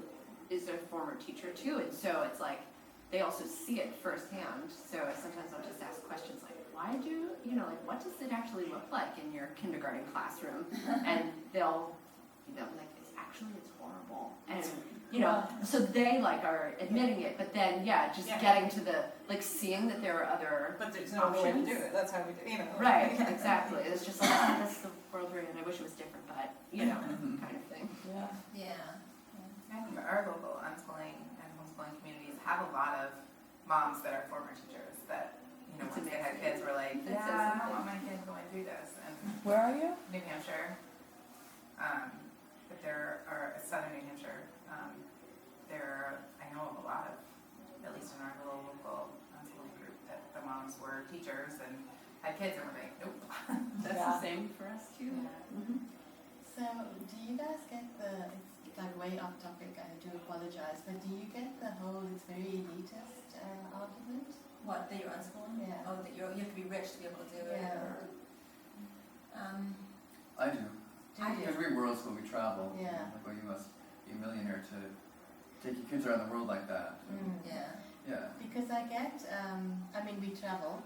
is a former teacher too, and so it's like they also see it firsthand. So sometimes I'll just ask questions like, why do, what does it actually look like in your kindergarten classroom? And they'll like, it's horrible. And, so they are admitting it, but then, just Yeah. getting to the, seeing that there are other but there's no other way to do options. it. That's how we do it. Right, exactly. It's just like, that's the world we're in. I wish it was different, but, kind of thing. Yeah. Yeah. And our local unschooling and homeschooling communities have a lot of moms that are former teachers that, It's once they had amazing. kids were like, That says yeah, I don't something. want my kid going through this. And Where are you? New Hampshire, but there are, southern New Hampshire, I know of a lot of, at least in our little local unschooling group, that the moms were teachers and had kids and were like, nope. That's Yeah. the same for us too. Mhm. So, do you guys get it's like way off topic, I do apologize, but do you get the whole it's very elitist argument? What, that you're unschooling? Yeah. Oh, that you have to be rich to be able to do it? Yeah. Or, I do. Do you? Because we world school, we travel. Yeah. Like, well, you must be a millionaire to take your kids around the world like that. yeah. Mm. Because I get, we travel,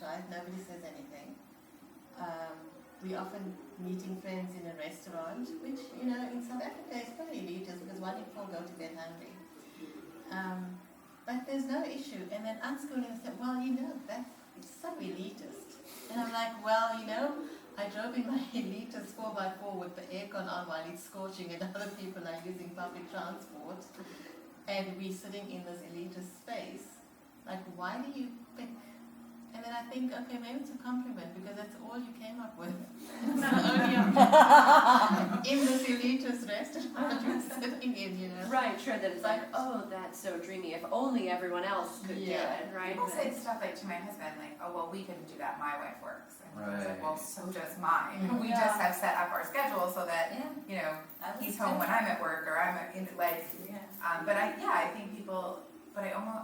right? Nobody says anything. We often meeting friends in a restaurant, which, in South Africa is pretty elitist because 1 in 4 go to bed hungry. But there's no issue. And then unschooling, I said, well, that it's so elitist. And I'm like, well, I drove in my elitist 4x4 with the aircon on while it's scorching and other people are using public transport. And we're sitting in this elitist space. Like, why do you pick? And then I think, okay, maybe it's a compliment because that's all you came up with. So only in this elitist restaurant you're sitting in, Right, sure, that it's like, oh, that's so dreamy. If only everyone else could do Yeah. it, right? People say stuff like to my husband, like, oh, well, we couldn't do that, my wife works. And he's like, Right. well, so does mine. Mhm. We Yeah. just have set up our schedule so that, Yeah. he's home when I'm at work or I'm Yeah. but I think people, but I don't know.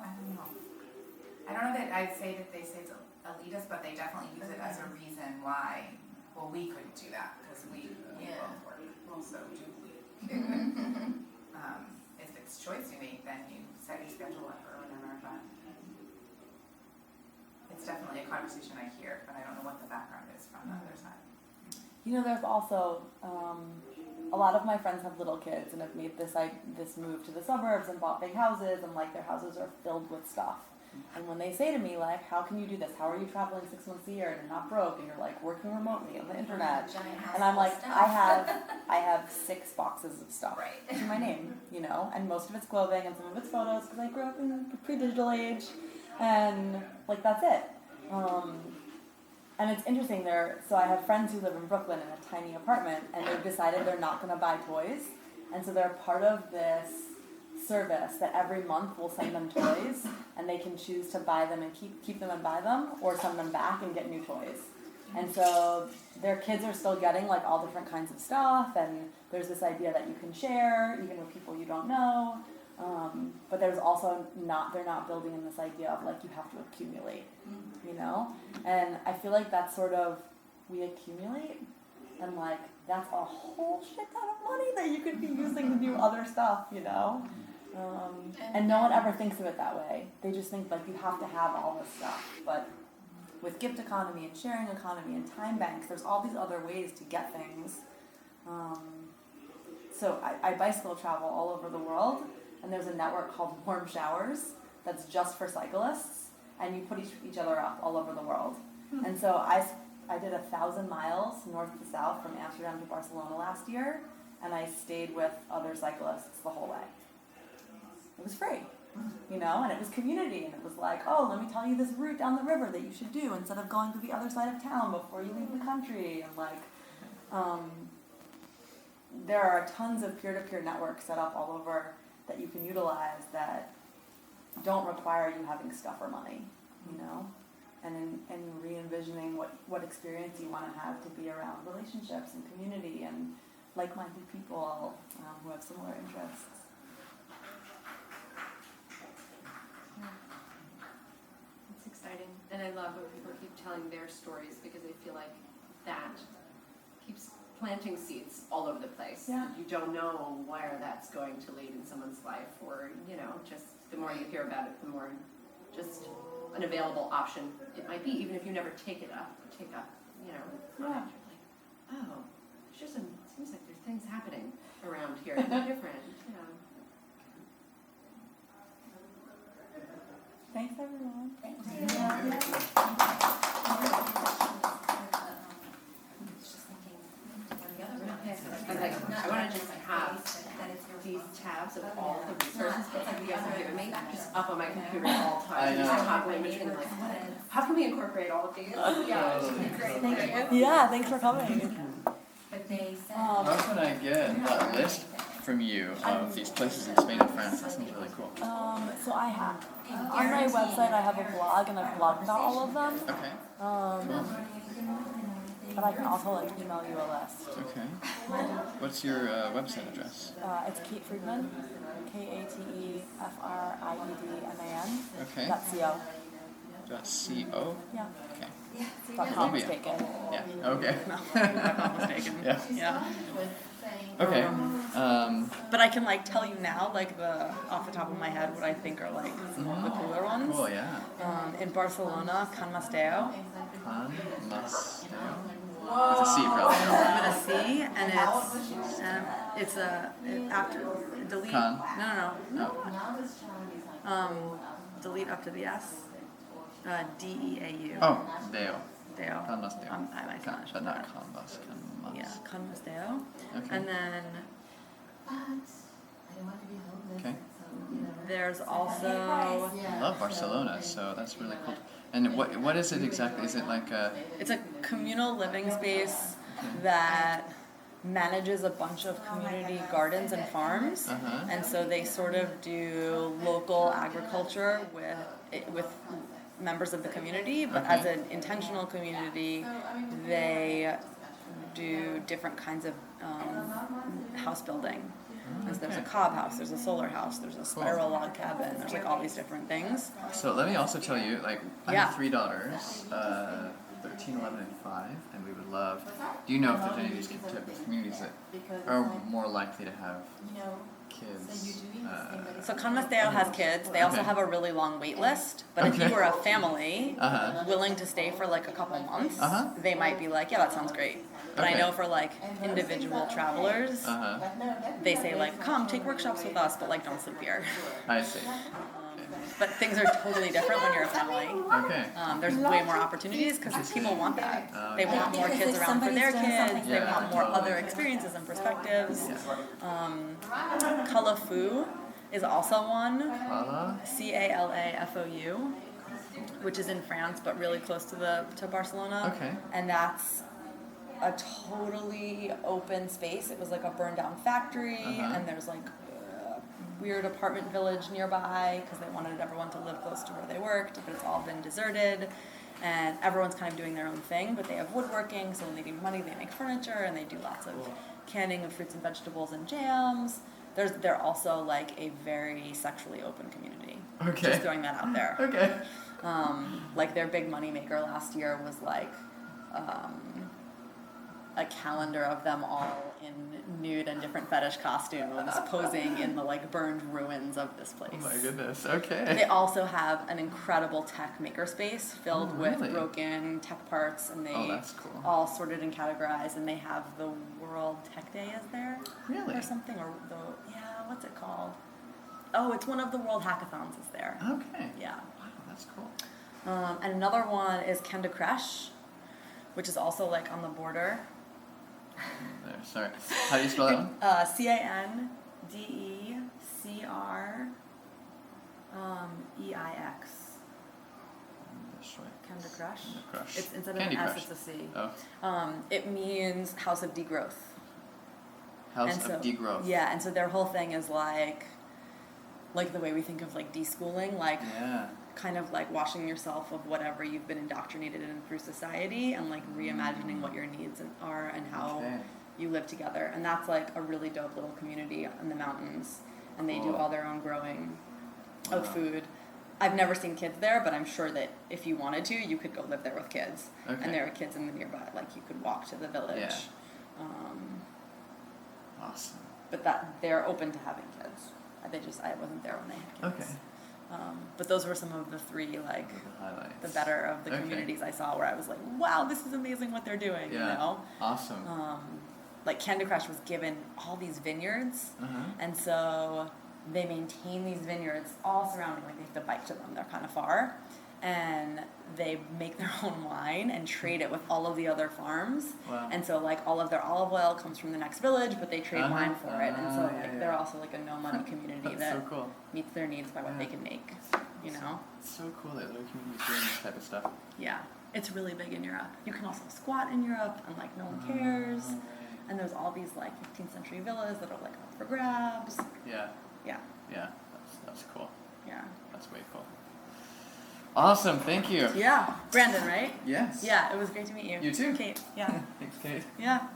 I don't know that I'd say that they say it's elitist, but they definitely use it as a reason why, well, we couldn't do that because we both work. Well, so do we. If it's choice you make, then you set your schedule up or whatever, but it's definitely a conversation I hear, but I don't know what the background is from the other side. There's also a lot of my friends have little kids and have made this move to the suburbs and bought big houses, and their houses are filled with stuff. And when they say to me, how can you do this? How are you traveling 6 months a year and you're not broke and you're working remotely on the internet? Giant house And I'm full of like, stuff. I have 6 boxes of stuff Right. to my name, and most of it's clothing and some of it's photos because I grew up in the pre-digital age, and that's it. And it's interesting so I have friends who live in Brooklyn in a tiny apartment, and they've decided they're not going to buy toys, and so they're part of this service that every month will send them toys, and they can choose to buy them and keep them and buy them, or send them back and get new toys. And so their kids are still getting all different kinds of stuff, and there's this idea that you can share even with people you don't know. But there's also they're not building in this idea of like you have to accumulate, you know? And I feel like that's sort of, we accumulate and like that's a whole shit ton of money that you could be using to do other stuff, you know? And no one ever thinks of it that way. They just think like you have to have all this stuff. But with gift economy and sharing economy and time banks, there's all these other ways to get things. So I bicycle travel all over the world, and there's a network called Warm Showers that's just for cyclists, and you put each other up all over the world. And so I did 1,000 miles north to south from Amsterdam to Barcelona last year, and I stayed with other cyclists the whole way. It was free, you know, and it was community, and it was like, oh, let me tell you this route down the river that you should do instead of going to the other side of town before you leave the country, and like, there are tons of peer-to-peer networks set up all over that you can utilize that don't require you having stuff or money, you know, and re-envisioning what experience you want to have to be around relationships and community and like-minded people who have similar interests. It's exciting, and I love when people keep telling their stories because I feel like that keeps planting seeds all over the place. Yeah. You don't know where that's going to lead in someone's life, or you know, just the more you hear about it, the more just an available option it might be, even if you never take up, you know, from it. You're like, oh, it seems like there's things happening around here that are different, you know. Thanks, everyone. Thank you. I want to just have these tabs of all the resources that you guys have given me just up on my computer at all times. Just toggling between like, how can we incorporate all of these? Yeah, great. Thank you. Yeah, thanks for coming. But they said. How can I get that list from you of these places in Spain and France? That sounds really cool. So I have, on my website I have a blog and I've blogged about all of them. Okay. But I can also like email you a list. Okay. What's your website address? It's Kate Friedman, KateFriedman. Okay. .co. .co? Yeah. Okay. .com Columbia. mistaken. Yeah. Okay. .com mistaken. Yeah. Yeah. Okay. But I can like tell you now, like off the top of my head, what I think are like some of the cooler ones. Cool. Yeah. In Barcelona, Can Masteo. Can Masteo. With a C, probably. With a C, and it's after delete. Can. No. Delete up to the S. DEAU. Oh, Deo. Deo. Can Masteo. I might finish But with not that. Can Mas. Can Mas. Yeah, Can Masteo. Okay. And then Okay. there's also I love Barcelona, so that's really cool. And what is it exactly? Is it like a... it's a communal living space that manages a bunch of community gardens and farms. Uh-huh. And so they sort of do local agriculture with members of the community, but Okay. as an intentional community, they do different kinds of house building. And so there's a cob house, there's a solar house, there's a spiral log cabin, there's like all these different things. So let me also tell you, like, I Yeah. have 3 daughters, 13, 11, and 5, and we would love... Do you know if there's any of these type of communities that are more likely to have kids? So Can Masteo has kids. They also Okay. have a really long wait list. But if you Okay. were a family Uh-huh. willing to stay for like a couple months, Uh-huh. they might be like, yeah, that sounds great. But Okay. I know for like individual travelers, Uh-huh. they say like, come take workshops with us, but like don't sleep here. I see. But things are totally different when you're a family. Okay. There's way more opportunities because people want that. They Okay. want more kids around for their kids. They Yeah, want more totally. other experiences and perspectives. Yeah. Calafu is also one. Cala? CALAFOU, which is in France but really close to Barcelona. Okay. And that's a totally open space. It was like a burned down factory, Uh-huh. and there's like a weird apartment village nearby because they wanted everyone to live close to where they worked, but it's all been deserted. And everyone's kind of doing their own thing, but they have woodworking, so when they need money, they make furniture, and they do lots of canning of fruits and vegetables and jams. They're also like a very sexually open community. Okay. Just throwing that out there. Okay. Like their big money maker last year was like a calendar of them all in nude and different fetish costumes posing in the like burned ruins of this place. Oh my goodness. Okay. They also have an incredible tech makerspace filled Oh, really? with broken tech parts, and they Oh, that's cool. all sorted and categorized, and they have the World Tech Day is there Really? or something, or what's it called? Oh, it's one of the World Hackathons is there. Okay. Yeah. Wow, that's cool. And another one is Kenda Kresh, which is also like on the border. There. Sorry. How do you spell that one? CANDECREIX. This way. Kenda Kresh. Candy Crush. It's instead Candy of an Crush. S, it's a C. Oh. It means house of degrowth. House And of degrowth. Yeah, and so their whole thing is like the way we think of like deschooling, like Yeah. kind of like washing yourself of whatever you've been indoctrinated in through society, and like reimagining what your needs are and how Okay. you live together. And that's like a really dope little community in the mountains, and they do Cool. all their own growing Wow. of food. I've never seen kids there, but I'm sure that if you wanted to, you could go live there with kids. Okay. And there are kids in the nearby, like you could walk to the village. Yeah. Um, Awesome. but that they're open to having kids. I wasn't there when they had kids. Okay. But those were some of the three like The highlights. the better of the Okay. communities I saw, where I was like, wow, this is amazing what they're doing. Yeah. You know, Awesome. like Candy Crush was given all these vineyards, Uh-huh. and so they maintain these vineyards all surrounding. Like they have to bike to them; they're kind of far, and they make their own wine and trade it with all of the other farms. Wow. And so like all of their olive oil comes from the next village, but they trade Uh-huh. wine for it. And so Yeah, like yeah. they're also like a no money community That's that so cool. meets their needs by what Yeah. they can make. You know? It's so cool that other communities doing this type of stuff. Yeah. It's really big in Europe. You can also squat in Europe and like no one cares. Oh, right. And there's all these like 15th century villas that are like up for grabs. Yeah. Yeah. Yeah. That's cool. Yeah. That's way cool. Awesome. Thank you. Yeah. Brandon, right? Yes. Yeah, it was great to meet you. You too. Kate. Yeah. Thanks, Kate. Yeah.